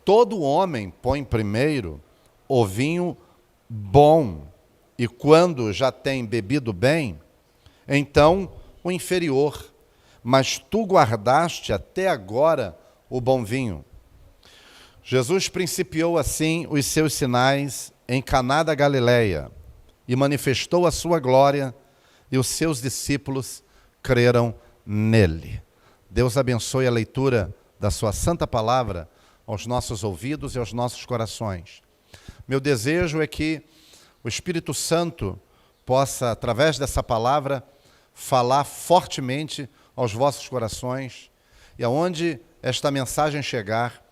Todo homem põe primeiro o vinho bom, e quando já tem bebido bem, então o inferior, mas tu guardaste até agora o bom vinho. Jesus principiou assim os seus sinais em Caná da Galileia e manifestou a sua glória, e os seus discípulos creram nele. Deus abençoe a leitura da sua santa palavra aos nossos ouvidos e aos nossos corações. Meu desejo é que o Espírito Santo possa, através dessa palavra, falar fortemente aos vossos corações, e aonde esta mensagem chegar,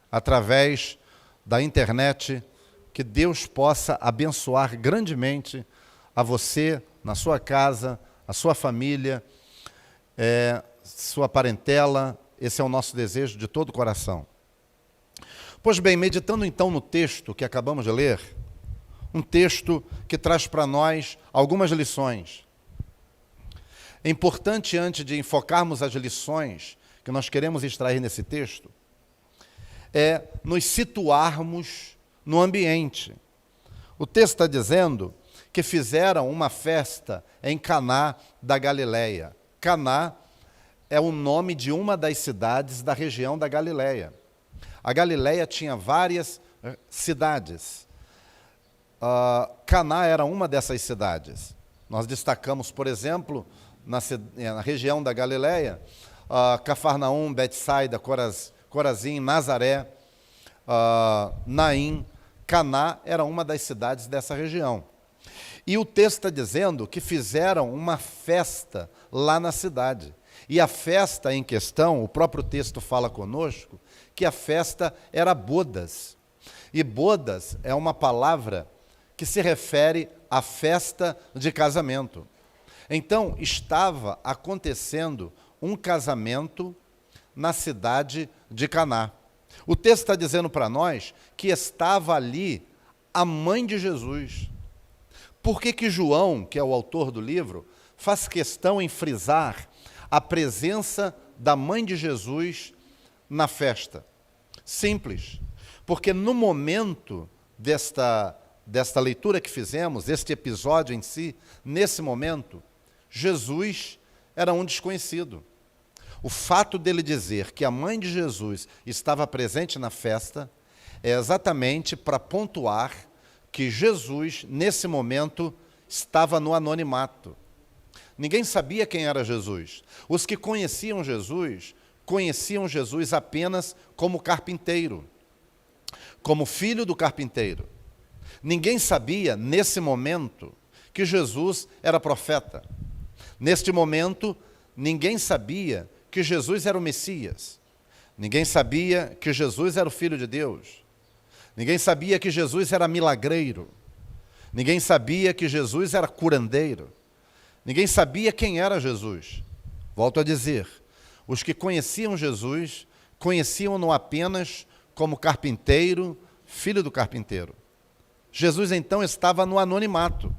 através da internet, que Deus possa abençoar grandemente a você, na sua casa, a sua família, sua parentela. Esse é o nosso desejo de todo o coração. Pois bem, meditando então no texto que acabamos de ler, um texto que traz para nós algumas lições. É importante, antes de enfocarmos as lições que nós queremos extrair nesse texto, é nos situarmos no ambiente. O texto está dizendo que fizeram uma festa em Caná da Galileia. Caná é o nome de uma das cidades da região da Galileia. A Galileia tinha várias cidades. Caná era uma dessas cidades. Nós destacamos, por exemplo, na região da Galileia, Cafarnaum, Betsaida, Corazim, Nazaré, Naim. Caná era uma das cidades dessa região. E o texto está dizendo que fizeram uma festa lá na cidade. E a festa em questão, o próprio texto fala conosco, que a festa era bodas. E bodas é uma palavra que se refere à festa de casamento. Então, estava acontecendo um casamento na cidade de Caná. O texto está dizendo para nós que estava ali a mãe de Jesus. Por que João, que é o autor do livro, faz questão em frisar a presença da mãe de Jesus na festa? Simples, porque no momento desta leitura que fizemos, este episódio em si, nesse momento, Jesus era um desconhecido. o fato dele dizer que a mãe de Jesus estava presente na festa é exatamente para pontuar que Jesus, nesse momento, estava no anonimato. Ninguém sabia quem era Jesus. Os que conheciam Jesus apenas como carpinteiro, como filho do carpinteiro. Ninguém sabia, nesse momento, que Jesus era profeta. Neste momento, ninguém sabia que Jesus era o Messias. Ninguém sabia que Jesus era o Filho de Deus. Ninguém sabia que Jesus era milagreiro. Ninguém sabia que Jesus era curandeiro. Ninguém sabia quem era Jesus. Volto a dizer, os que conheciam Jesus, conheciam-no apenas como carpinteiro, filho do carpinteiro. Jesus, então, estava no anonimato.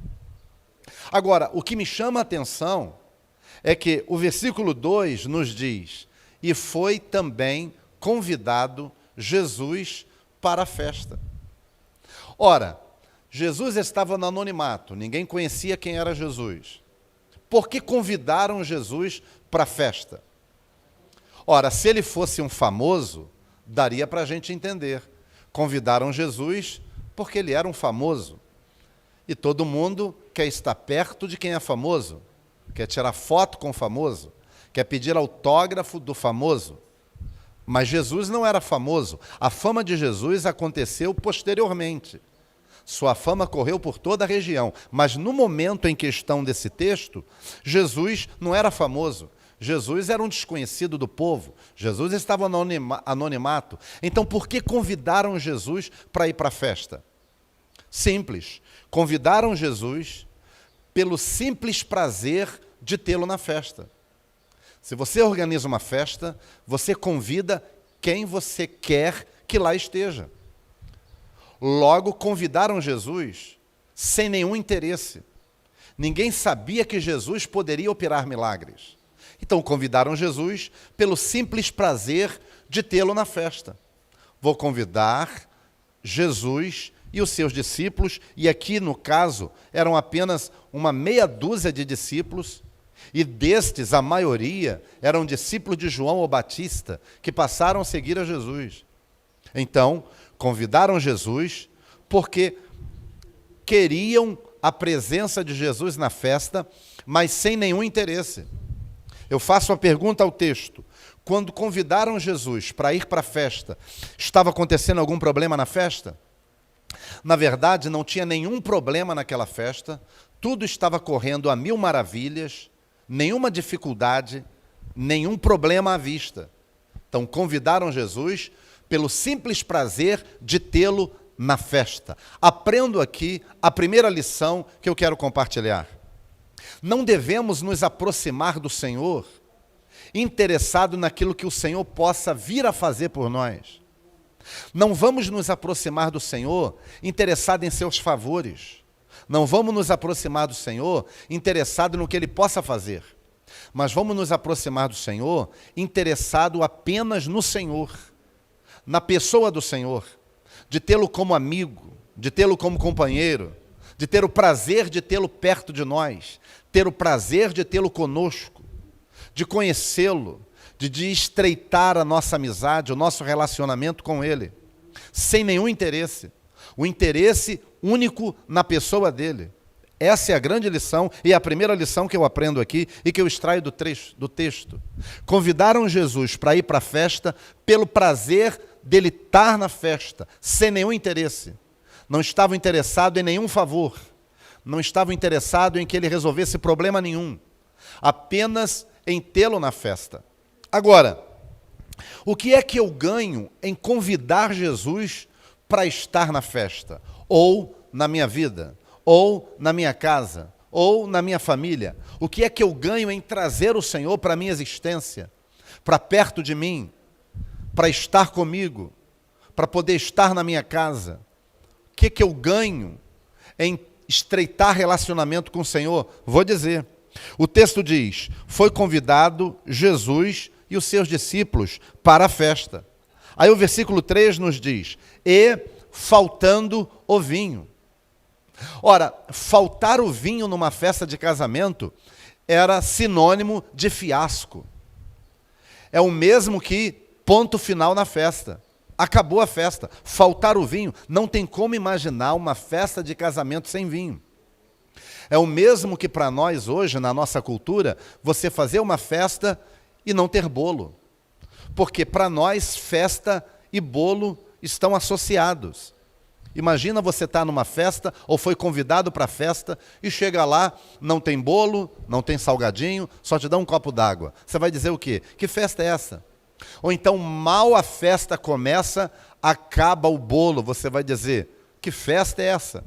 Agora, o que me chama a atenção é que o versículo 2 nos diz: e foi também convidado Jesus para a festa. Ora, Jesus estava no anonimato, ninguém conhecia quem era Jesus. Por que convidaram Jesus para a festa? Ora, se ele fosse um famoso, daria para a gente entender. Convidaram Jesus porque ele era um famoso. E todo mundo quer estar perto de quem é famoso, quer tirar foto com o famoso, quer pedir autógrafo do famoso. Mas Jesus não era famoso. A fama de Jesus aconteceu posteriormente. Sua fama correu por toda a região. Mas no momento em questão desse texto, Jesus não era famoso. Jesus era um desconhecido do povo. Jesus estava no anonimato. Então, por que convidaram Jesus para ir para a festa? Simples. Convidaram Jesus pelo simples prazer de tê-lo na festa. Se você organiza uma festa, você convida quem você quer que lá esteja. Logo, convidaram Jesus sem nenhum interesse. Ninguém sabia que Jesus poderia operar milagres. Então, convidaram Jesus pelo simples prazer de tê-lo na festa. Vou convidar Jesus e os seus discípulos, e aqui, no caso, eram apenas uma meia dúzia de discípulos, e destes, a maioria, eram discípulos de João o Batista, que passaram a seguir a Jesus. Então, convidaram Jesus porque queriam a presença de Jesus na festa, mas sem nenhum interesse. Eu faço uma pergunta ao texto. Quando convidaram Jesus para ir para a festa, estava acontecendo algum problema na festa? Na verdade, não tinha nenhum problema naquela festa, tudo estava correndo a mil maravilhas, nenhuma dificuldade, nenhum problema à vista. Então, convidaram Jesus pelo simples prazer de tê-lo na festa. Aprendo aqui a primeira lição que eu quero compartilhar. Não devemos nos aproximar do Senhor interessado naquilo que o Senhor possa vir a fazer por nós. Não vamos nos aproximar do Senhor interessado em seus favores. Não vamos nos aproximar do Senhor interessado no que Ele possa fazer. Mas vamos nos aproximar do Senhor interessado apenas no Senhor, na pessoa do Senhor, de tê-lo como amigo, de tê-lo como companheiro, de ter o prazer de tê-lo perto de nós, ter o prazer de tê-lo conosco, de conhecê-lo, de estreitar a nossa amizade, o nosso relacionamento com Ele, sem nenhum interesse. O interesse único na pessoa dele. Essa é a grande lição e a primeira lição que eu aprendo aqui e que eu extraio do texto. Convidaram Jesus para ir para a festa pelo prazer dele estar na festa, sem nenhum interesse. Não estavam interessados em nenhum favor. Não estavam interessados em que ele resolvesse problema nenhum. Apenas em tê-lo na festa. Agora, o que é que eu ganho em convidar Jesus para estar na festa? Ou na minha vida? Ou na minha casa? Ou na minha família? O que é que eu ganho em trazer o Senhor para a minha existência? Para perto de mim? Para estar comigo? Para poder estar na minha casa? O que é que eu ganho em estreitar relacionamento com o Senhor? Vou dizer. O texto diz: foi convidado Jesus e os seus discípulos para a festa. Aí o versículo 3 nos diz: e faltando o vinho. Ora, faltar o vinho numa festa de casamento era sinônimo de fiasco. é o mesmo que ponto final na festa. Acabou a festa, faltar o vinho. Não tem como imaginar uma festa de casamento sem vinho. É o mesmo que para nós hoje, na nossa cultura, você fazer uma festa e não ter bolo. Porque para nós, festa e bolo estão associados. Imagina você estar numa festa, ou foi convidado para a festa, e chega lá, não tem bolo, não tem salgadinho, só te dá um copo d'água. Você vai dizer o quê? Que festa é essa? Ou então, mal a festa começa, acaba o bolo. Você vai dizer, que festa é essa?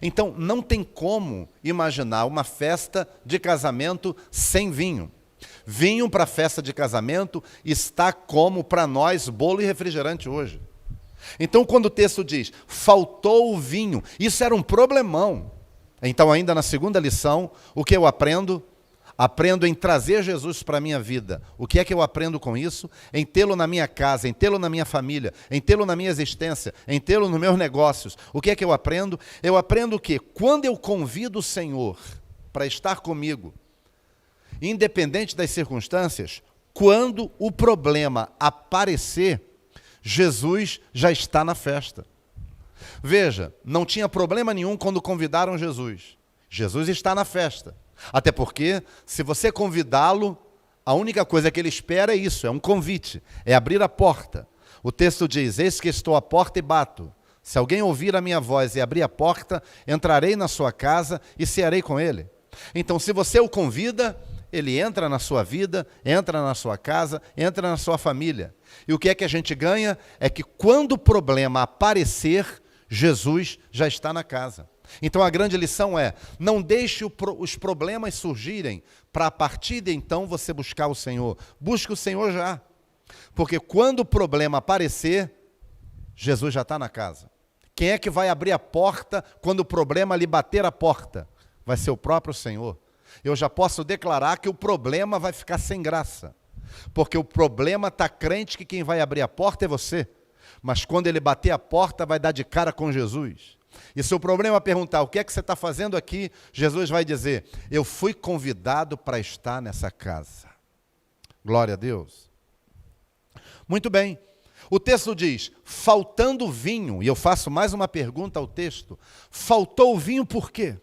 Então, não tem como imaginar uma festa de casamento sem vinho. Vinho para festa de casamento está como para nós bolo e refrigerante hoje. Então, quando o texto diz, faltou o vinho, isso era um problemão. Então, ainda na segunda lição, o que eu aprendo? Aprendo em trazer Jesus para a minha vida. O que é que eu aprendo com isso? Em tê-lo na minha casa, em tê-lo na minha família, em tê-lo na minha existência, em tê-lo nos meus negócios. O que é que eu aprendo? Eu aprendo que quando eu convido o Senhor para estar comigo, independente das circunstâncias, quando o problema aparecer, Jesus já está na festa. Veja, não tinha problema nenhum quando convidaram Jesus. Jesus está na festa. Até porque, se você convidá-lo, a única coisa que ele espera é isso, é um convite, é abrir a porta. O texto diz, eis que estou à porta e bato. Se alguém ouvir a minha voz e abrir a porta, entrarei na sua casa e cearei com ele. Então, se você o convida, ele entra na sua vida, entra na sua casa, entra na sua família. E o que é que a gente ganha? É que quando o problema aparecer, Jesus já está na casa. Então a grande lição é, não deixe os problemas surgirem para a partir de então você buscar o Senhor. Busque o Senhor já. Porque quando o problema aparecer, Jesus já está na casa. Quem é que vai abrir a porta quando o problema lhe bater a porta? Vai ser o próprio Senhor. Eu já posso declarar que o problema vai ficar sem graça. Porque o problema está crente que quem vai abrir a porta é você. Mas quando ele bater a porta, vai dar de cara com Jesus. E se o problema perguntar, o que é que você está fazendo aqui? Jesus vai dizer, eu fui convidado para estar nessa casa. Glória a Deus. Muito bem. O texto diz, faltando vinho, e eu faço mais uma pergunta ao texto, faltou vinho por quê?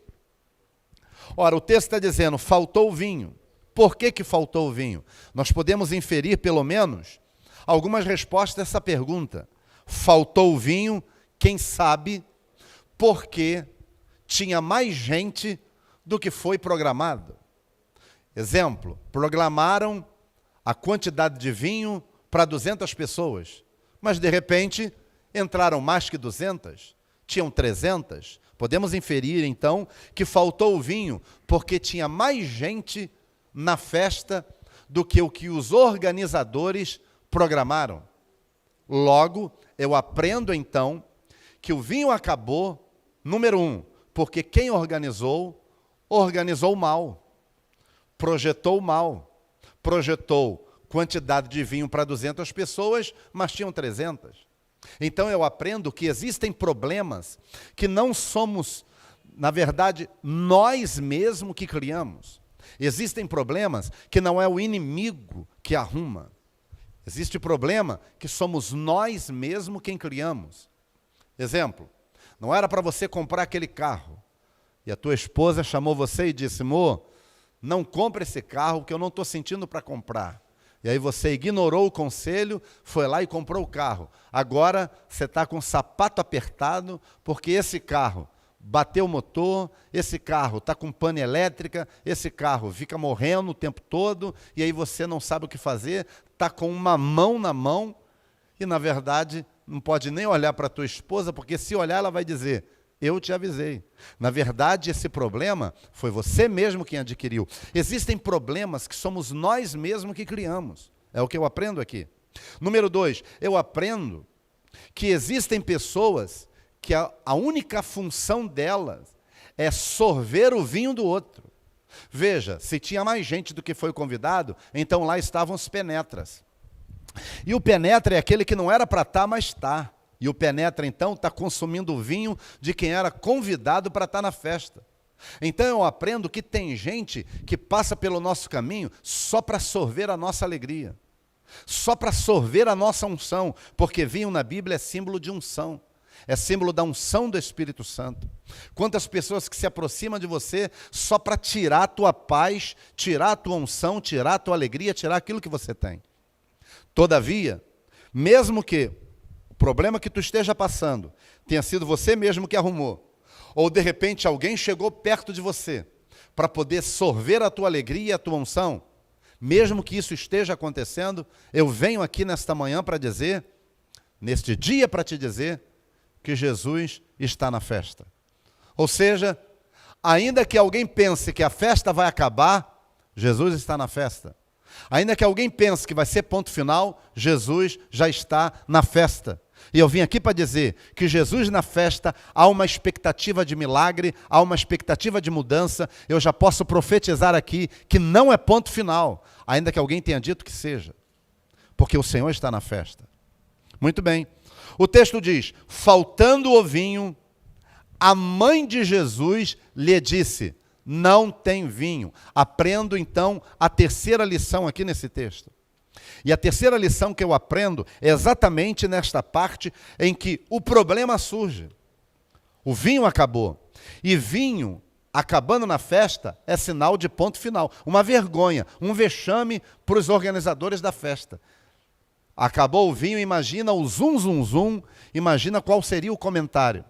Ora, o texto está dizendo, faltou vinho. Por que que faltou o vinho? Nós podemos inferir, pelo menos, algumas respostas a essa pergunta. Faltou o vinho, quem sabe, porque tinha mais gente do que foi programado. Exemplo, programaram a quantidade de vinho para 200 pessoas, mas de repente entraram mais que 200, tinham 300. Podemos inferir então que faltou o vinho porque tinha mais gente na festa do que o que os organizadores programaram. Logo, eu aprendo então que o vinho acabou, número 1, porque quem organizou mal, projetou quantidade de vinho para 200 pessoas, mas tinham 300. Então eu aprendo que existem problemas que não somos, na verdade, nós mesmos que criamos. Existem problemas que não é o inimigo que arruma. Existe problema que somos nós mesmos quem criamos. Exemplo, não era para você comprar aquele carro. E a tua esposa chamou você e disse, amor, não compre esse carro que eu não estou sentindo para comprar. E aí você ignorou o conselho, foi lá e comprou o carro. Agora você está com o sapato apertado porque esse carro bateu o motor, esse carro está com pane elétrica, esse carro fica morrendo o tempo todo, e aí você não sabe o que fazer, está com uma mão na mão, e na verdade não pode nem olhar para a tua esposa, porque se olhar ela vai dizer, eu te avisei. Na verdade esse problema foi você mesmo quem adquiriu. Existem problemas que somos nós mesmos que criamos, é o que eu aprendo aqui. Número 2, eu aprendo que existem pessoas que a única função delas é sorver o vinho do outro. Veja, se tinha mais gente do que foi convidado, então lá estavam os penetras. E o penetra é aquele que não era para estar, mas está. E o penetra, então, está consumindo o vinho de quem era convidado para estar na festa. Então eu aprendo que tem gente que passa pelo nosso caminho só para sorver a nossa alegria. só para sorver a nossa unção, porque vinho na Bíblia é símbolo de unção, é símbolo da unção do Espírito Santo. Quantas pessoas que se aproximam de você só para tirar a tua paz, tirar a tua unção, tirar a tua alegria, tirar aquilo que você tem. Todavia, mesmo que o problema que tu esteja passando tenha sido você mesmo que arrumou, ou de repente alguém chegou perto de você para poder sorver a tua alegria e a tua unção, mesmo que isso esteja acontecendo, eu venho aqui nesta manhã para dizer, neste dia para te dizer, que Jesus está na festa. Ou seja, ainda que alguém pense que a festa vai acabar, Jesus está na festa. Ainda que alguém pense que vai ser ponto final, Jesus já está na festa. E eu vim aqui para dizer que Jesus na festa, há uma expectativa de milagre, há uma expectativa de mudança. Eu já posso profetizar aqui que não é ponto final, ainda que alguém tenha dito que seja, porque o Senhor está na festa. Muito bem. O texto diz, faltando o vinho, a mãe de Jesus lhe disse, não tem vinho. Aprendo então a terceira lição aqui nesse texto. E a terceira lição que eu aprendo é exatamente nesta parte em que o problema surge. O vinho acabou. E vinho, acabando na festa, é sinal de ponto final. Uma vergonha, um vexame para os organizadores da festa. Acabou o vinho, imagina o zum, zum, zum, imagina qual seria o comentário.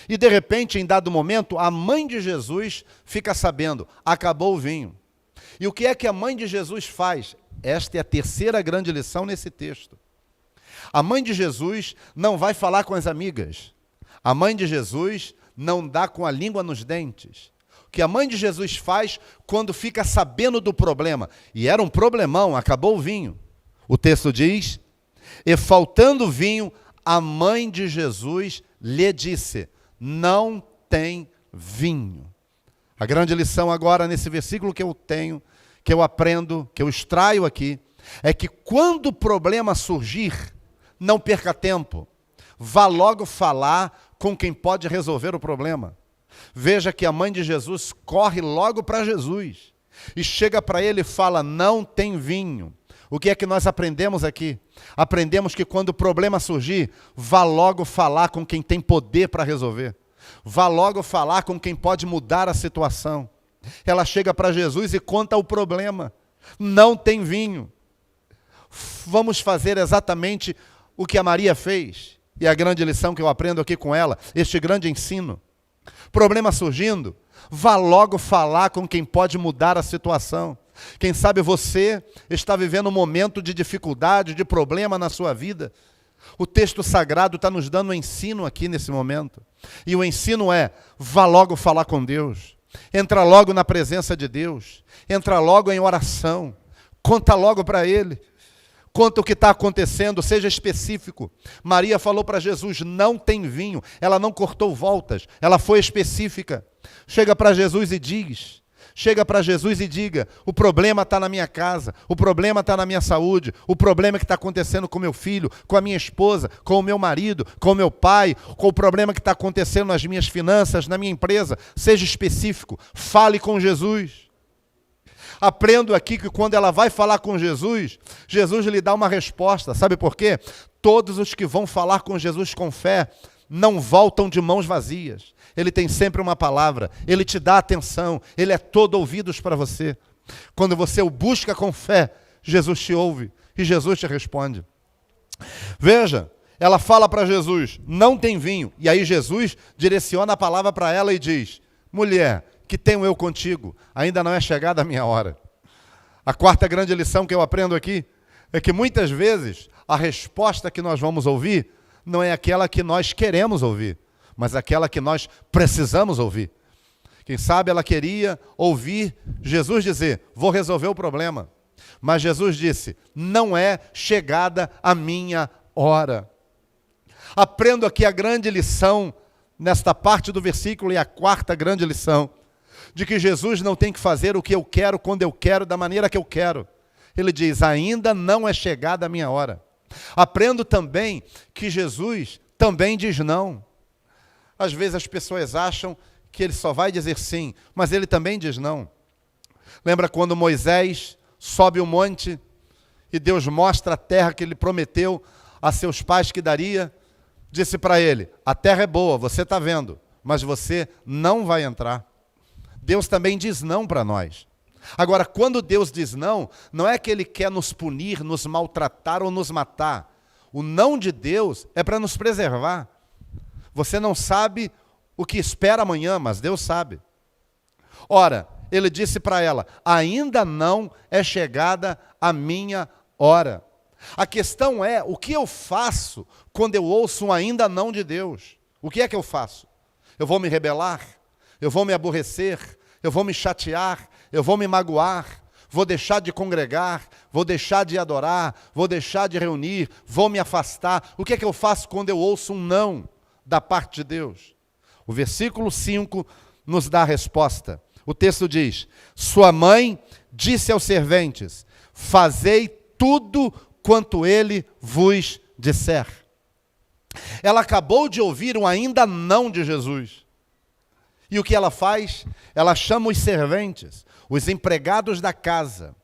E de repente, em dado momento, a mãe de Jesus fica sabendo, acabou o vinho. E o que é que a mãe de Jesus faz? Esta é a terceira grande lição nesse texto. A mãe de Jesus não vai falar com as amigas. A mãe de Jesus não dá com a língua nos dentes. O que a mãe de Jesus faz quando fica sabendo do problema? E era um problemão, acabou o vinho. O texto diz, e faltando vinho, a mãe de Jesus lhe disse, não tem vinho. A grande lição agora nesse versículo que eu tenho, que eu aprendo, que eu extraio aqui, é que quando o problema surgir, não perca tempo. Vá logo falar com quem pode resolver o problema. Veja que a mãe de Jesus corre logo para Jesus e chega para ele e fala, não tem vinho. O que é que nós aprendemos aqui? Aprendemos que quando o problema surgir, vá logo falar com quem tem poder para resolver. Vá logo falar com quem pode mudar a situação. Ela chega para Jesus e conta o problema. Não tem vinho. Vamos fazer exatamente o que a Maria fez. E a grande lição que eu aprendo aqui com ela, este grande ensino. Problema surgindo, vá logo falar com quem pode mudar a situação. Quem sabe você está vivendo um momento de dificuldade, de problema na sua vida. O texto sagrado está nos dando um ensino aqui nesse momento. E o ensino é, vá logo falar com Deus. Entra logo na presença de Deus. Entra logo em oração. Conta logo para Ele. Conta o que está acontecendo, seja específico. Maria falou para Jesus, não tem vinho. Ela não cortou voltas, ela foi específica. Chega para Jesus e diz... Chega para Jesus e diga, o problema está na minha casa, o problema está na minha saúde, o problema que está acontecendo com meu filho, com a minha esposa, com o meu marido, com o meu pai, com o problema que está acontecendo nas minhas finanças, na minha empresa. Seja específico, fale com Jesus. Aprendo aqui que quando ela vai falar com Jesus, Jesus lhe dá uma resposta. Sabe por quê? Todos os que vão falar com Jesus com fé não voltam de mãos vazias. Ele tem sempre uma palavra, ele te dá atenção, ele é todo ouvidos para você. Quando você o busca com fé, Jesus te ouve e Jesus te responde. Veja, ela fala para Jesus, não tem vinho. E aí Jesus direciona a palavra para ela e diz, mulher, que tenho eu contigo? Ainda não é chegada a minha hora. A quarta grande lição que eu aprendo aqui é que muitas vezes a resposta que nós vamos ouvir não é aquela que nós queremos ouvir, mas aquela que nós precisamos ouvir. Quem sabe ela queria ouvir Jesus dizer, vou resolver o problema. Mas Jesus disse, não é chegada a minha hora. Aprendo aqui a grande lição, nesta parte do versículo, e a quarta grande lição, de que Jesus não tem que fazer o que eu quero, quando eu quero, da maneira que eu quero. Ele diz, ainda não é chegada a minha hora. Aprendo também que Jesus também diz não. Às vezes as pessoas acham que ele só vai dizer sim, mas ele também diz não. Lembra quando Moisés sobe o monte e Deus mostra a terra que ele prometeu a seus pais que daria, disse para ele: a terra é boa, você está vendo, mas você não vai entrar. Deus também diz não para nós. Agora, quando Deus diz não, não é que ele quer nos punir, nos maltratar ou nos matar. O não de Deus é para nos preservar. Você não sabe o que espera amanhã, mas Deus sabe. Ora, ele disse para ela: ainda não é chegada a minha hora. A questão é, o que eu faço quando eu ouço um ainda não de Deus? O que é que eu faço? Eu vou me rebelar? Eu vou me aborrecer? Eu vou me chatear? Eu vou me magoar? Vou deixar de congregar? Vou deixar de adorar? Vou deixar de reunir? Vou me afastar? O que é que eu faço quando eu ouço um não da parte de Deus? O versículo 5 nos dá a resposta. O texto diz: sua mãe disse aos serventes: fazei tudo quanto ele vos disser. Ela acabou de ouvir um ainda não de Jesus. E o que ela faz? Ela chama os serventes, os empregados da casa.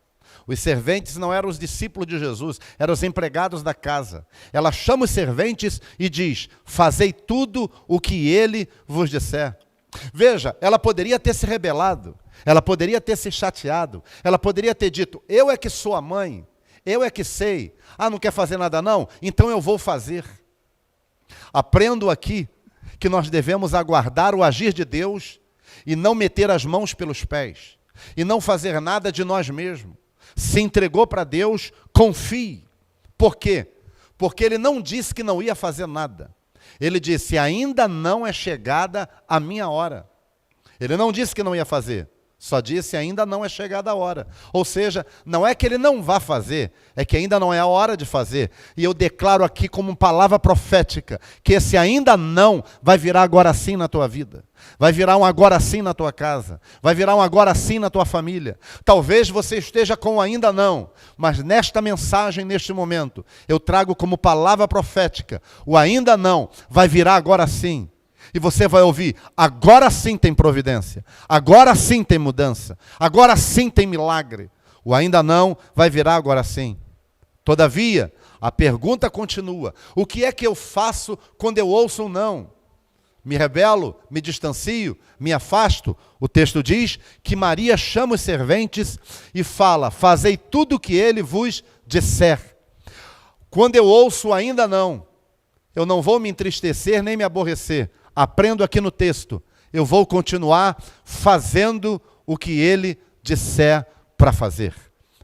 Os serventes não eram os discípulos de Jesus, eram os empregados da casa. Ela chama os serventes e diz: fazei tudo o que ele vos disser. Veja, ela poderia ter se rebelado, ela poderia ter se chateado, ela poderia ter dito: eu é que sou a mãe, eu é que sei. Ah, não quer fazer nada não? Então eu vou fazer. Aprendo aqui que nós devemos aguardar o agir de Deus e não meter as mãos pelos pés, e não fazer nada de nós mesmos. Se entregou para Deus, confie. Por quê? Porque ele não disse que não ia fazer nada. Ele disse: ainda não é chegada a minha hora. Ele não disse que não ia fazer, só disse: ainda não é chegada a hora. Ou seja, não é que ele não vá fazer, é que ainda não é a hora de fazer. E eu declaro aqui como palavra profética, que esse ainda não vai virar agora sim na tua vida. Vai virar um agora sim na tua casa. Vai virar um agora sim na tua família. Talvez você esteja com um ainda não, mas nesta mensagem, neste momento, eu trago como palavra profética: o ainda não vai virar agora sim. E você vai ouvir: agora sim tem providência, agora sim tem mudança, agora sim tem milagre. O ainda não vai virar agora sim. Todavia, a pergunta continua: o que é que eu faço quando eu ouço um não? Me rebelo, me distancio, me afasto? O texto diz que Maria chama os serventes e fala: fazei tudo o que ele vos disser. Quando eu ouço ainda não, eu não vou me entristecer nem me aborrecer. Aprendo aqui no texto: eu vou continuar fazendo o que ele disser para fazer.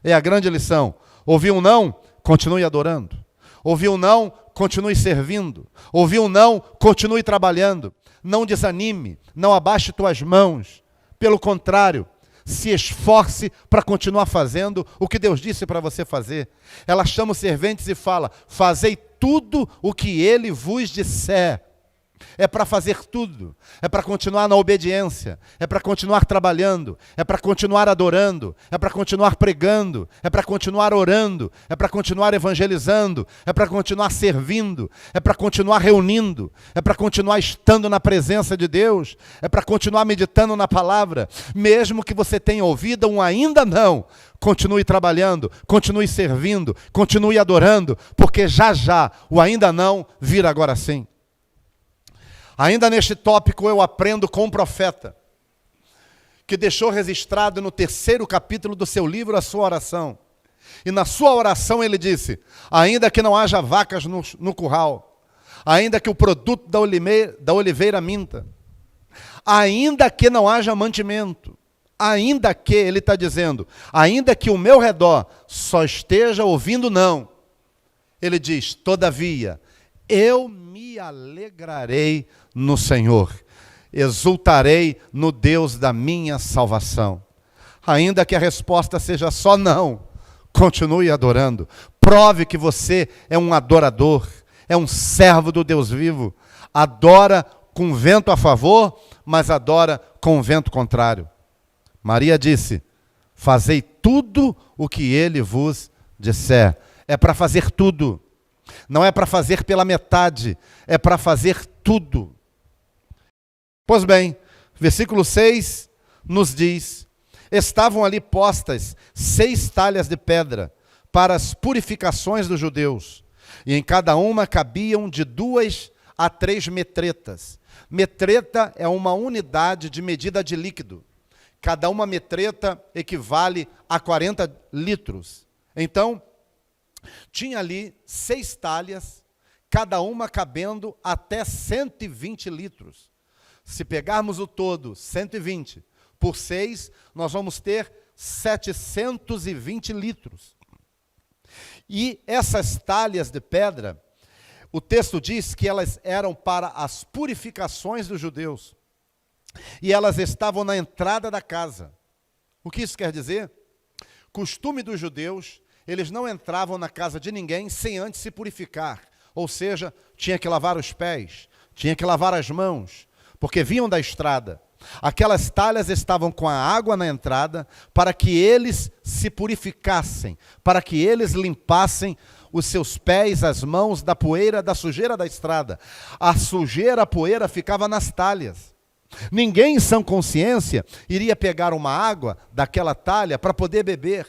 É a grande lição. Ouviu um não? Continue adorando. Ouviu um não? Continue servindo. Ouviu um não? Continue trabalhando. Não desanime, não abaixe tuas mãos. Pelo contrário, se esforce para continuar fazendo o que Deus disse para você fazer. Ela chama os serventes e fala: fazei tudo o que ele vos disser. É para fazer tudo, é para continuar na obediência, é para continuar trabalhando, é para continuar adorando, é para continuar pregando, é para continuar orando, é para continuar evangelizando, é para continuar servindo, é para continuar reunindo, é para continuar estando na presença de Deus, é para continuar meditando na palavra. Mesmo que você tenha ouvido um ainda não, continue trabalhando, continue servindo, continue adorando, porque já já o ainda não vira agora sim. Ainda neste tópico eu aprendo com um profeta, que deixou registrado no 3º capítulo do seu livro a sua oração. E na sua oração ele disse: ainda que não haja vacas no curral, ainda que o produto da oliveira minta, ainda que não haja mantimento, ainda que, ele está dizendo, ainda que o meu redor só esteja ouvindo não, ele diz: todavia, eu me alegrarei no Senhor, exultarei no Deus da minha salvação. Ainda que a resposta seja só não, continue adorando. Prove que você é um adorador, é um servo do Deus vivo. Adora com vento a favor, mas adora com vento contrário. Maria disse: fazei tudo o que ele vos disser. É para fazer tudo. Não é para fazer pela metade, é para fazer tudo. Pois bem, versículo 6 nos diz: estavam ali postas 6 talhas de pedra para as purificações dos judeus, e em cada uma cabiam de 2 a 3 metretas. Metreta é uma unidade de medida de líquido. Cada uma metreta equivale a 40 litros. Então, tinha ali 6 talhas, cada uma cabendo até 120 litros. Se pegarmos o todo, 120, por 6, nós vamos ter 720 litros. E essas talhas de pedra, o texto diz que elas eram para as purificações dos judeus. E elas estavam na entrada da casa. O que isso quer dizer? Costume dos judeus, eles não entravam na casa de ninguém sem antes se purificar. Ou seja, tinha que lavar os pés, tinha que lavar as mãos, porque vinham da estrada. Aquelas talhas estavam com a água na entrada para que eles se purificassem, para que eles limpassem os seus pés, as mãos da poeira, da sujeira da estrada. A sujeira, a poeira ficava nas talhas. Ninguém em sã consciência iria pegar uma água daquela talha para poder beber,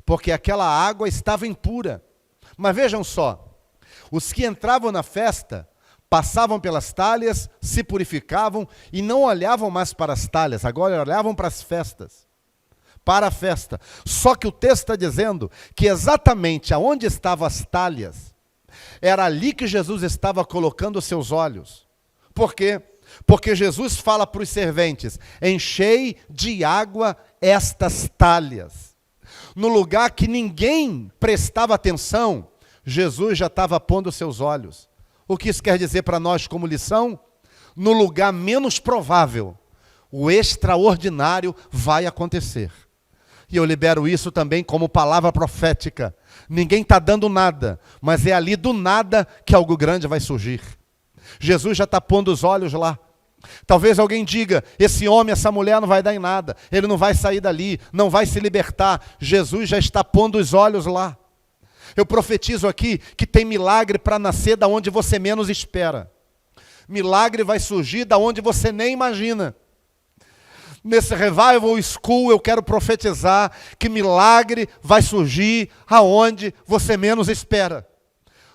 porque aquela água estava impura. Mas vejam só, os que entravam na festa passavam pelas talhas, se purificavam e não olhavam mais para as talhas, agora olhavam para as festas, para a festa. Só que o texto está dizendo que exatamente aonde estavam as talhas, era ali que Jesus estava colocando os seus olhos. Por quê? Porque Jesus fala para os serventes: enchei de água estas talhas. No lugar que ninguém prestava atenção, Jesus já estava pondo os seus olhos. O que isso quer dizer para nós como lição? No lugar menos provável, o extraordinário vai acontecer. E eu libero isso também como palavra profética. Ninguém está dando nada, mas é ali do nada que algo grande vai surgir. Jesus já está pondo os olhos lá. Talvez alguém diga: esse homem, essa mulher não vai dar em nada, ele não vai sair dali, não vai se libertar. Jesus já está pondo os olhos lá. Eu profetizo aqui que tem milagre para nascer da onde você menos espera. Milagre vai surgir da onde você nem imagina. Nesse Revival School eu quero profetizar que milagre vai surgir aonde você menos espera.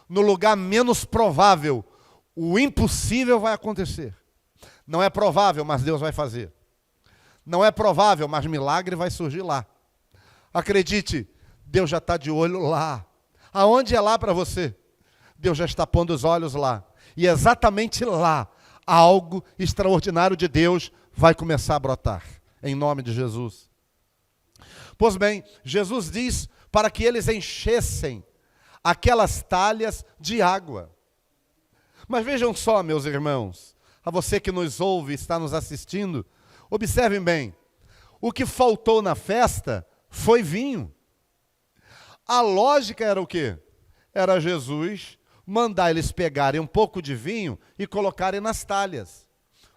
No lugar menos provável, o impossível vai acontecer. Não é provável, mas Deus vai fazer. Não é provável, mas milagre vai surgir lá. Acredite, Deus já está de olho lá. Aonde é lá para você? Deus já está pondo os olhos lá. E exatamente lá, algo extraordinário de Deus vai começar a brotar. Em nome de Jesus. Pois bem, Jesus diz para que eles enchessem aquelas talhas de água. Mas vejam só, meus irmãos, a você que nos ouve e está nos assistindo, observem bem, o que faltou na festa foi vinho. A lógica era o quê? Era Jesus mandar eles pegarem um pouco de vinho e colocarem nas talhas.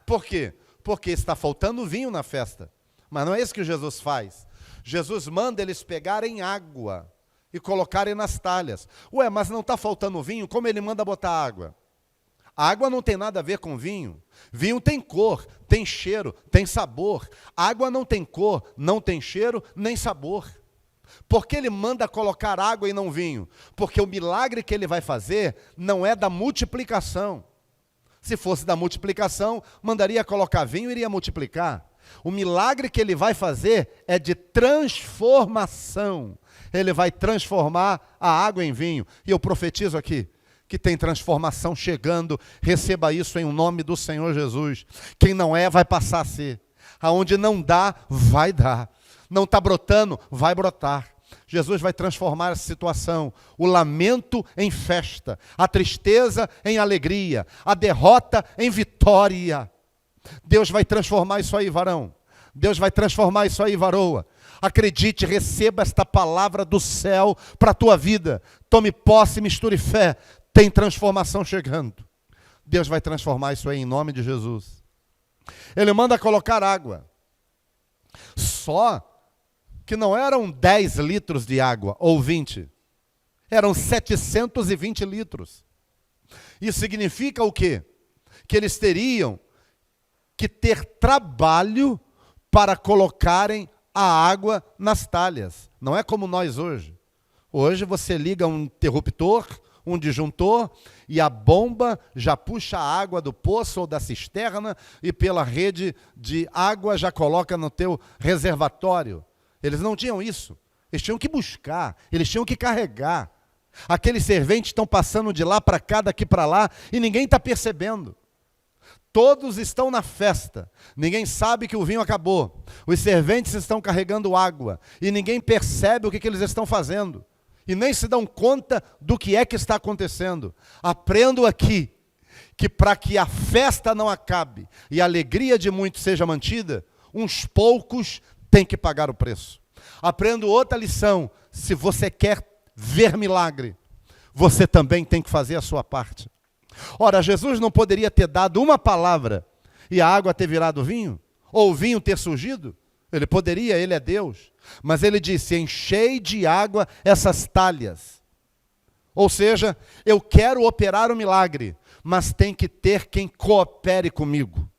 Por quê? Porque está faltando vinho na festa. Mas não é isso que Jesus faz. Jesus manda eles pegarem água e colocarem nas talhas. Ué, mas não está faltando vinho? Como ele manda botar água? A água não tem nada a ver com vinho. Vinho tem cor, tem cheiro, tem sabor. Água não tem cor, não tem cheiro, nem sabor. Por que ele manda colocar água e não vinho? Porque o milagre que ele vai fazer não é da multiplicação. Se fosse da multiplicação, mandaria colocar vinho e iria multiplicar. O milagre que ele vai fazer é de transformação. Ele vai transformar a água em vinho. E eu profetizo aqui que tem transformação chegando. Receba isso em nome do Senhor Jesus. Quem não é, vai passar a ser. Aonde não dá, vai dar. Não está brotando, vai brotar. Jesus vai transformar essa situação. O lamento em festa, a tristeza em alegria, a derrota em vitória. Deus vai transformar isso aí, varão. Deus vai transformar isso aí, varoa. Acredite, receba esta palavra do céu para a tua vida. Tome posse, misture fé. Tem transformação chegando. Deus vai transformar isso aí em nome de Jesus. Ele manda colocar água. Só que não eram 10 litros de água, ou 20. Eram 720 litros. Isso significa o quê? Que eles teriam que ter trabalho para colocarem a água nas talhas. Não é como nós hoje. Hoje você liga um interruptor, um disjuntor, e a bomba já puxa a água do poço ou da cisterna e pela rede de água já coloca no teu reservatório. Eles não tinham isso. Eles tinham que buscar, eles tinham que carregar. Aqueles serventes estão passando de lá para cá, daqui para lá, e ninguém está percebendo. Todos estão na festa, ninguém sabe que o vinho acabou. Os serventes estão carregando água, e ninguém percebe o que eles estão fazendo. E nem se dão conta do que é que está acontecendo. Aprendo aqui, que para que a festa não acabe, e a alegria de muitos seja mantida, uns poucos têm que pagar o preço. Aprendo outra lição, se você quer ver milagre, você também tem que fazer a sua parte. Ora, Jesus não poderia ter dado uma palavra e a água ter virado vinho? Ou o vinho ter surgido? Ele poderia, ele é Deus. Mas ele disse, enchei de água essas talhas. Ou seja, eu quero operar o milagre, mas tem que ter quem coopere comigo.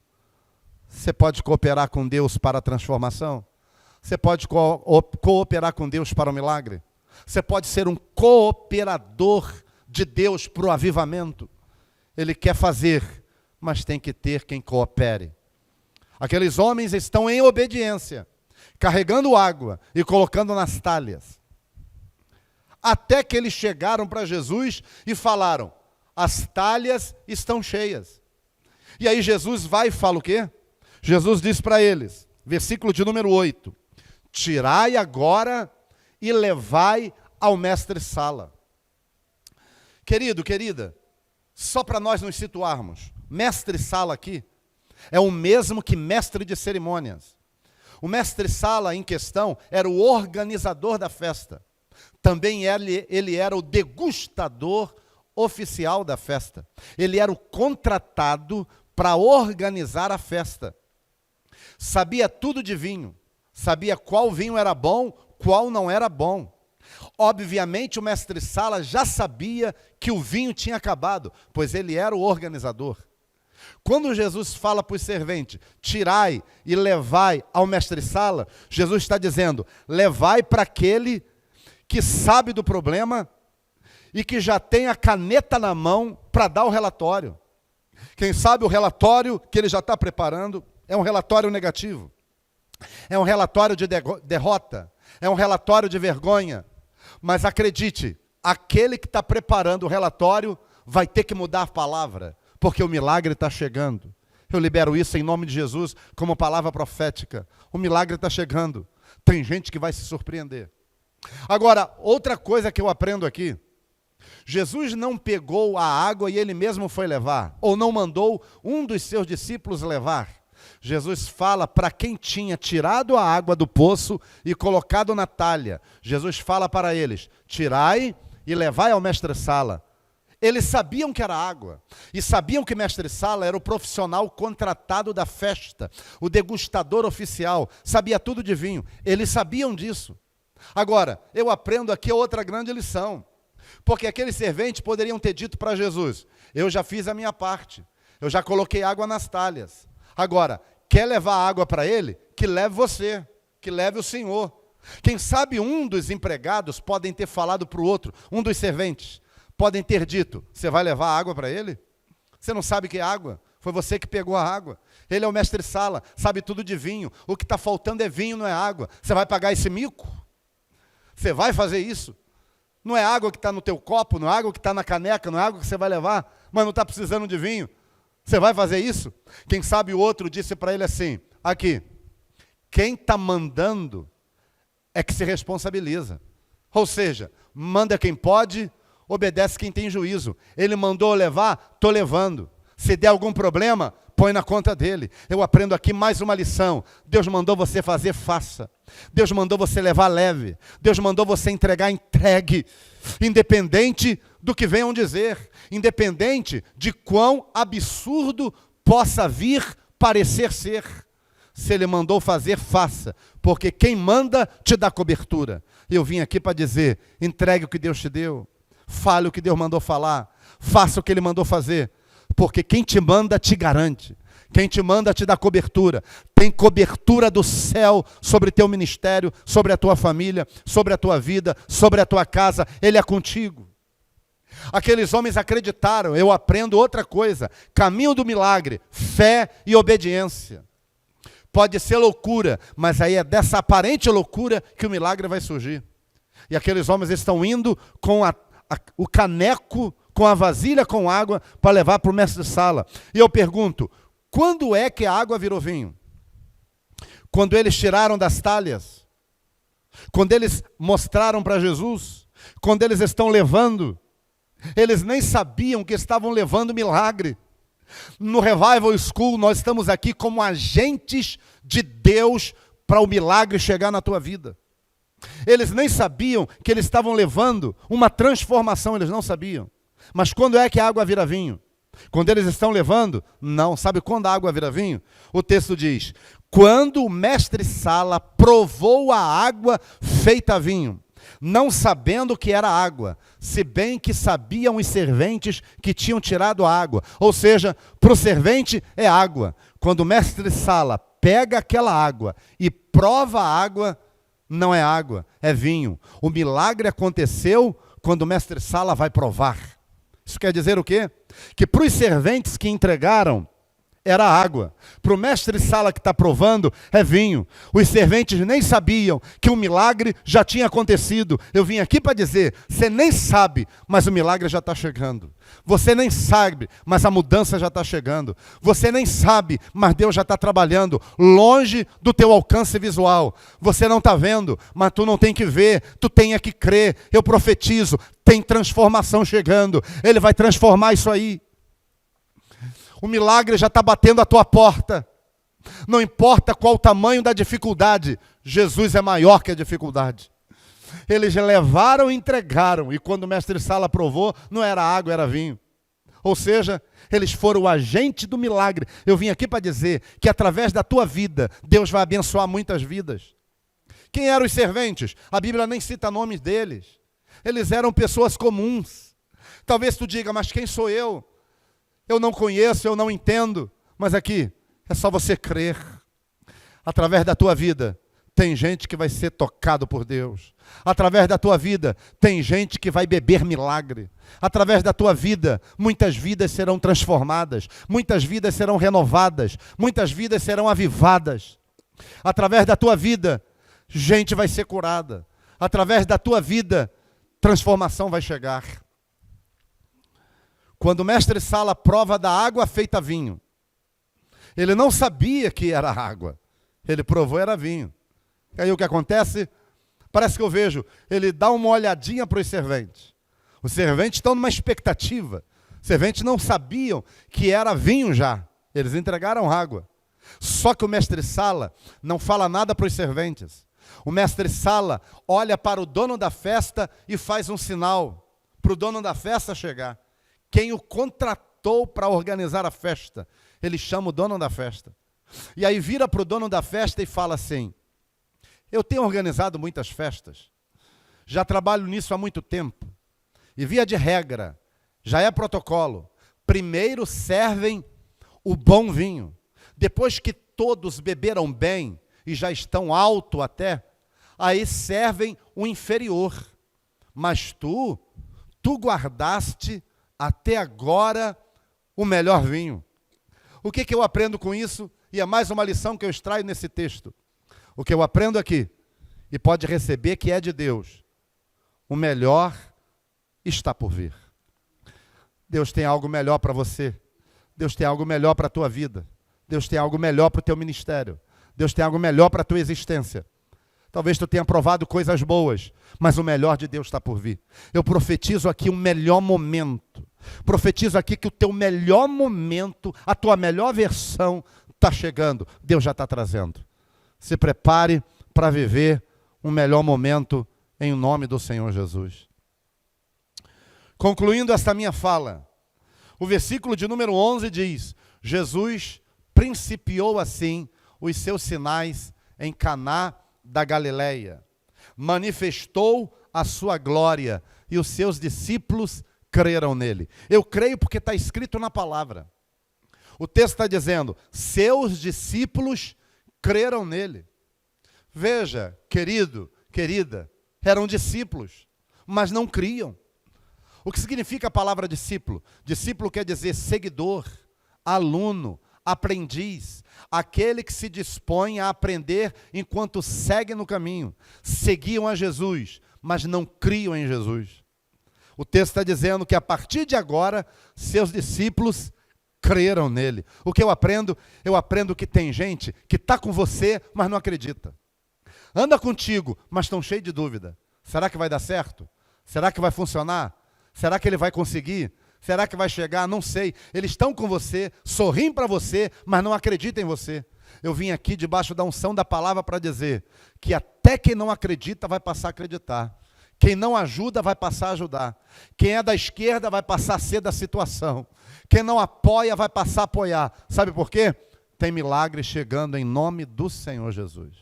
Você pode cooperar com Deus para a transformação? Você pode cooperar com Deus para o milagre? Você pode ser um cooperador de Deus para o avivamento. Ele quer fazer, mas tem que ter quem coopere. Aqueles homens estão em obediência, carregando água e colocando nas talhas. Até que eles chegaram para Jesus e falaram, as talhas estão cheias. E aí Jesus vai e fala o quê? Jesus diz para eles, versículo de número 8, tirai agora e levai ao mestre-sala. Querido, querida, só para nós nos situarmos, mestre-sala aqui é o mesmo que mestre de cerimônias. O mestre-sala em questão era o organizador da festa. Também ele era o degustador oficial da festa. Ele era o contratado para organizar a festa. Sabia tudo de vinho, sabia qual vinho era bom, qual não era bom. Obviamente o mestre-sala já sabia que o vinho tinha acabado, pois ele era o organizador. Quando Jesus fala para os serventes, tirai e levai ao mestre-sala, Jesus está dizendo, levai para aquele que sabe do problema e que já tem a caneta na mão para dar o relatório. Quem sabe o relatório que ele já está preparando é um relatório negativo, é um relatório de derrota, é um relatório de vergonha. Mas acredite, aquele que está preparando o relatório vai ter que mudar a palavra, porque o milagre está chegando. Eu libero isso em nome de Jesus como palavra profética. O milagre está chegando. Tem gente que vai se surpreender. Agora, outra coisa que eu aprendo aqui. Jesus não pegou a água e ele mesmo foi levar, ou não mandou um dos seus discípulos levar. Jesus fala para quem tinha tirado a água do poço e colocado na talha. Jesus fala para eles, tirai e levai ao mestre-sala. Eles sabiam que era água, e sabiam que mestre-sala era o profissional contratado da festa, o degustador oficial, sabia tudo de vinho. Eles sabiam disso. Agora, eu aprendo aqui outra grande lição, porque aqueles serventes poderiam ter dito para Jesus, eu já fiz a minha parte, eu já coloquei água nas talhas. Agora, quer levar água para ele? Que leve você, que leve o Senhor. Quem sabe um dos empregados podem ter falado para o outro, um dos serventes, podem ter dito, você vai levar água para ele? Você não sabe o que é água? Foi você que pegou a água. Ele é o mestre-sala, sabe tudo de vinho. O que está faltando é vinho, não é água. Você vai pagar esse mico? Você vai fazer isso? Não é água que está no teu copo, não é água que está na caneca, não é água que você vai levar, mas não está precisando de vinho. Você vai fazer isso? Quem sabe o outro disse para ele assim, aqui, quem está mandando é que se responsabiliza. Ou seja, manda quem pode, obedece quem tem juízo. Ele mandou levar, estou levando. Se der algum problema, põe na conta dele. Eu aprendo aqui mais uma lição. Deus mandou você fazer, faça. Deus mandou você levar leve. Deus mandou você entregar, entregue. Independente do que venham dizer. Independente de quão absurdo possa vir parecer ser. Se ele mandou fazer, faça. Porque quem manda te dá cobertura. Eu vim aqui para dizer, entregue o que Deus te deu. Fale o que Deus mandou falar. Faça o que ele mandou fazer. Porque quem te manda te garante. Quem te manda te dá cobertura. Tem cobertura do céu sobre teu ministério, sobre a tua família, sobre a tua vida, sobre a tua casa. Ele é contigo. Aqueles homens acreditaram. Eu aprendo outra coisa. Caminho do milagre, fé e obediência. Pode ser loucura, mas aí é dessa aparente loucura que o milagre vai surgir. E aqueles homens estão indo com o caneco, com a vasilha com água, para levar para o mestre-sala. E eu pergunto, quando é que a água virou vinho? Quando eles tiraram das talhas? Quando eles mostraram para Jesus? Quando eles estão levando? Eles nem sabiam que estavam levando milagre. No Revival School, nós estamos aqui como agentes de Deus para o milagre chegar na tua vida. Eles nem sabiam que eles estavam levando uma transformação, eles não sabiam. Mas quando é que a água vira vinho? Quando eles estão levando? Não. Sabe quando a água vira vinho? O texto diz, quando o mestre-sala provou a água feita vinho, não sabendo que era água, se bem que sabiam os serventes que tinham tirado a água. Ou seja, para o servente é água. Quando o mestre-sala pega aquela água e prova a água, não é água, é vinho. O milagre aconteceu quando o mestre-sala vai provar. Isso quer dizer o quê? Que para os serventes que entregaram, era água. Para o mestre-sala que está provando, é vinho. Os serventes nem sabiam que o milagre já tinha acontecido. Eu vim aqui para dizer, você nem sabe, mas o milagre já está chegando. Você nem sabe, mas a mudança já está chegando. Você nem sabe, mas Deus já está trabalhando longe do teu alcance visual. Você não está vendo, mas tu não tem que ver, tu tem que crer. Eu profetizo, tem transformação chegando. Ele vai transformar isso aí. O milagre já está batendo a tua porta. Não importa qual o tamanho da dificuldade, Jesus é maior que a dificuldade. Eles levaram e entregaram, e quando o mestre-sala provou, não era água, era vinho. Ou seja, eles foram o agente do milagre. Eu vim aqui para dizer que através da tua vida, Deus vai abençoar muitas vidas. Quem eram os serventes? A Bíblia nem cita nomes deles. Eles eram pessoas comuns. Talvez tu diga, mas quem sou eu? Eu não conheço, eu não entendo. Mas aqui, é só você crer. Através da tua vida, tem gente que vai ser tocado por Deus. Através da tua vida, tem gente que vai beber milagre. Através da tua vida, muitas vidas serão transformadas. Muitas vidas serão renovadas. Muitas vidas serão avivadas. Através da tua vida, gente vai ser curada. Através da tua vida, transformação vai chegar. Quando o mestre-sala prova da água feita vinho, ele não sabia que era água. Ele provou, era vinho. E aí o que acontece? Parece que eu vejo, ele dá uma olhadinha para os serventes. Os serventes estão numa expectativa. Os serventes não sabiam que era vinho já. Eles entregaram água. Só que o mestre-sala não fala nada para os serventes. O mestre-sala olha para o dono da festa e faz um sinal para o dono da festa chegar. Quem o contratou para organizar a festa, ele chama o dono da festa. E aí vira para o dono da festa e fala assim, eu tenho organizado muitas festas, já trabalho nisso há muito tempo, e via de regra, já é protocolo, primeiro servem o bom vinho, depois que todos beberam bem, e já estão alto até, aí servem o inferior, mas tu guardaste até agora o melhor vinho. O que eu aprendo com isso? E é mais uma lição que eu extraio nesse texto. O que eu aprendo aqui, e pode receber que é de Deus, o melhor está por vir. Deus tem algo melhor para você. Deus tem algo melhor para a tua vida. Deus tem algo melhor para o teu ministério. Deus tem algo melhor para a tua existência. Talvez tu tenha provado coisas boas, mas o melhor de Deus está por vir. Eu profetizo aqui um melhor momento. Profetizo aqui que o teu melhor momento, a tua melhor versão está chegando. Deus já está trazendo. Se prepare para viver um melhor momento em nome do Senhor Jesus. Concluindo esta minha fala, o versículo de número 11 diz, Jesus principiou assim os seus sinais em Caná da Galileia, manifestou a sua glória e os seus discípulos creram nele. Eu creio porque está escrito na palavra. O texto está dizendo, seus discípulos creram nele. Veja, querido, querida, eram discípulos, mas não criam. O que significa a palavra discípulo? Discípulo quer dizer seguidor, aluno, aprendiz, aquele que se dispõe a aprender enquanto segue no caminho. Seguiam a Jesus, mas não criam em Jesus. O texto está dizendo que a partir de agora, seus discípulos creram nele. O que eu aprendo? Eu aprendo que tem gente que está com você, mas não acredita. Anda contigo, mas estão cheios de dúvida. Será que vai dar certo? Será que vai funcionar? Será que ele vai conseguir? Será que vai chegar? Não sei. Eles estão com você, sorriem para você, mas não acreditam em você. Eu vim aqui debaixo da unção da palavra para dizer que até quem não acredita vai passar a acreditar. Quem não ajuda vai passar a ajudar. Quem é da esquerda vai passar a ser da situação. Quem não apoia vai passar a apoiar. Sabe por quê? Tem milagre chegando em nome do Senhor Jesus.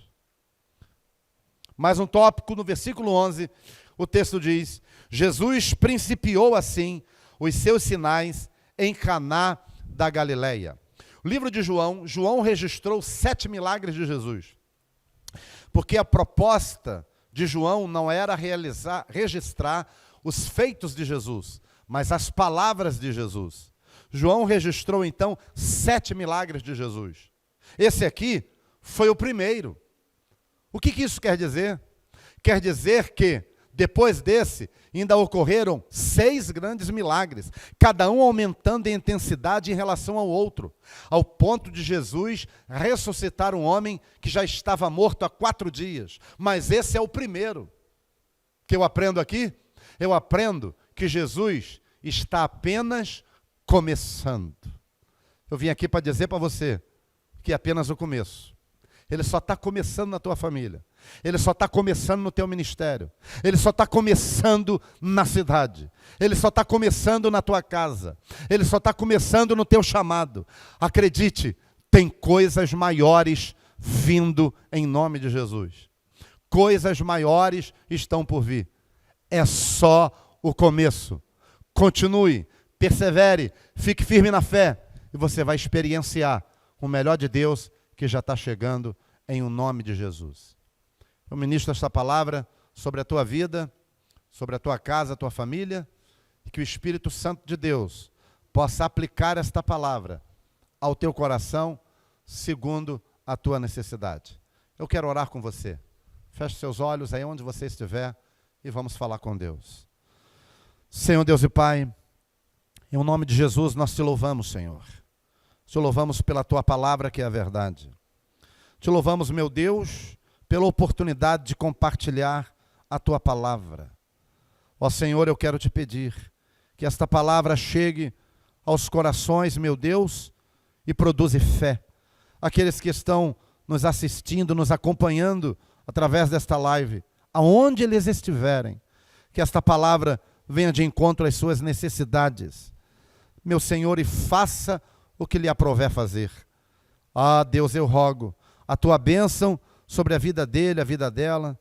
Mais um tópico, no versículo 11, o texto diz, Jesus principiou assim os seus sinais em Caná da Galileia. O livro de João, João registrou 7 milagres de Jesus. Porque a proposta de João não era registrar os feitos de Jesus, mas as palavras de Jesus. João registrou então 7 milagres de Jesus. Esse aqui foi o primeiro. O que isso quer dizer? Quer dizer que depois desse, ainda ocorreram 6 grandes milagres, cada um aumentando em intensidade em relação ao outro, ao ponto de Jesus ressuscitar um homem que já estava morto há 4 dias. Mas esse é o primeiro. Que eu aprendo aqui? Eu aprendo que Jesus está apenas começando. Eu vim aqui para dizer para você que é apenas o começo. Ele só está começando na tua família. Ele só está começando no teu ministério. Ele só está começando na cidade. Ele só está começando na tua casa. Ele só está começando no teu chamado. Acredite, tem coisas maiores vindo em nome de Jesus. Coisas maiores estão por vir. É só o começo. Continue, persevere, fique firme na fé e você vai experienciar o melhor de Deus que já está chegando em o nome de Jesus. Eu ministro esta palavra sobre a tua vida, sobre a tua casa, a tua família, e que o Espírito Santo de Deus possa aplicar esta palavra ao teu coração, segundo a tua necessidade. Eu quero orar com você. Feche seus olhos aí onde você estiver e vamos falar com Deus. Senhor Deus e Pai, em nome de Jesus nós te louvamos, Senhor. Te louvamos pela tua palavra que é a verdade. Te louvamos, meu Deus, pela oportunidade de compartilhar a tua palavra. Ó Senhor, eu quero te pedir que esta palavra chegue aos corações, meu Deus, e produza fé. Aqueles que estão nos assistindo, nos acompanhando através desta live, aonde eles estiverem, que esta palavra venha de encontro às suas necessidades. Meu Senhor, e faça o que lhe aprouver fazer. Ah, Deus, eu rogo a tua bênção sobre a vida dele, a vida dela,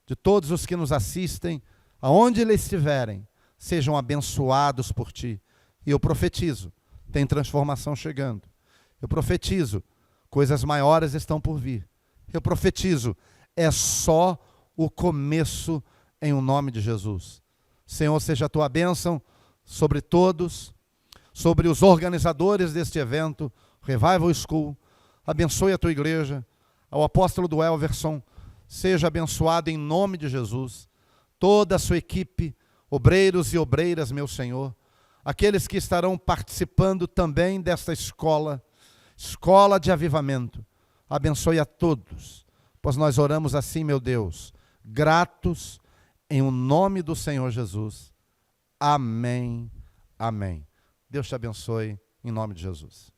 de todos os que nos assistem, aonde eles estiverem, sejam abençoados por ti. E eu profetizo, tem transformação chegando. Eu profetizo, coisas maiores estão por vir. Eu profetizo, é só o começo em o nome de Jesus. Senhor, seja a tua bênção sobre todos, sobre os organizadores deste evento, Revival School. Abençoe a tua igreja, ao apóstolo do Elverson, seja abençoado em nome de Jesus. Toda a sua equipe, obreiros e obreiras, meu Senhor, aqueles que estarão participando também desta escola de avivamento, abençoe a todos, pois nós oramos assim, meu Deus, gratos em o nome do Senhor Jesus. Amém, amém. Deus te abençoe em nome de Jesus.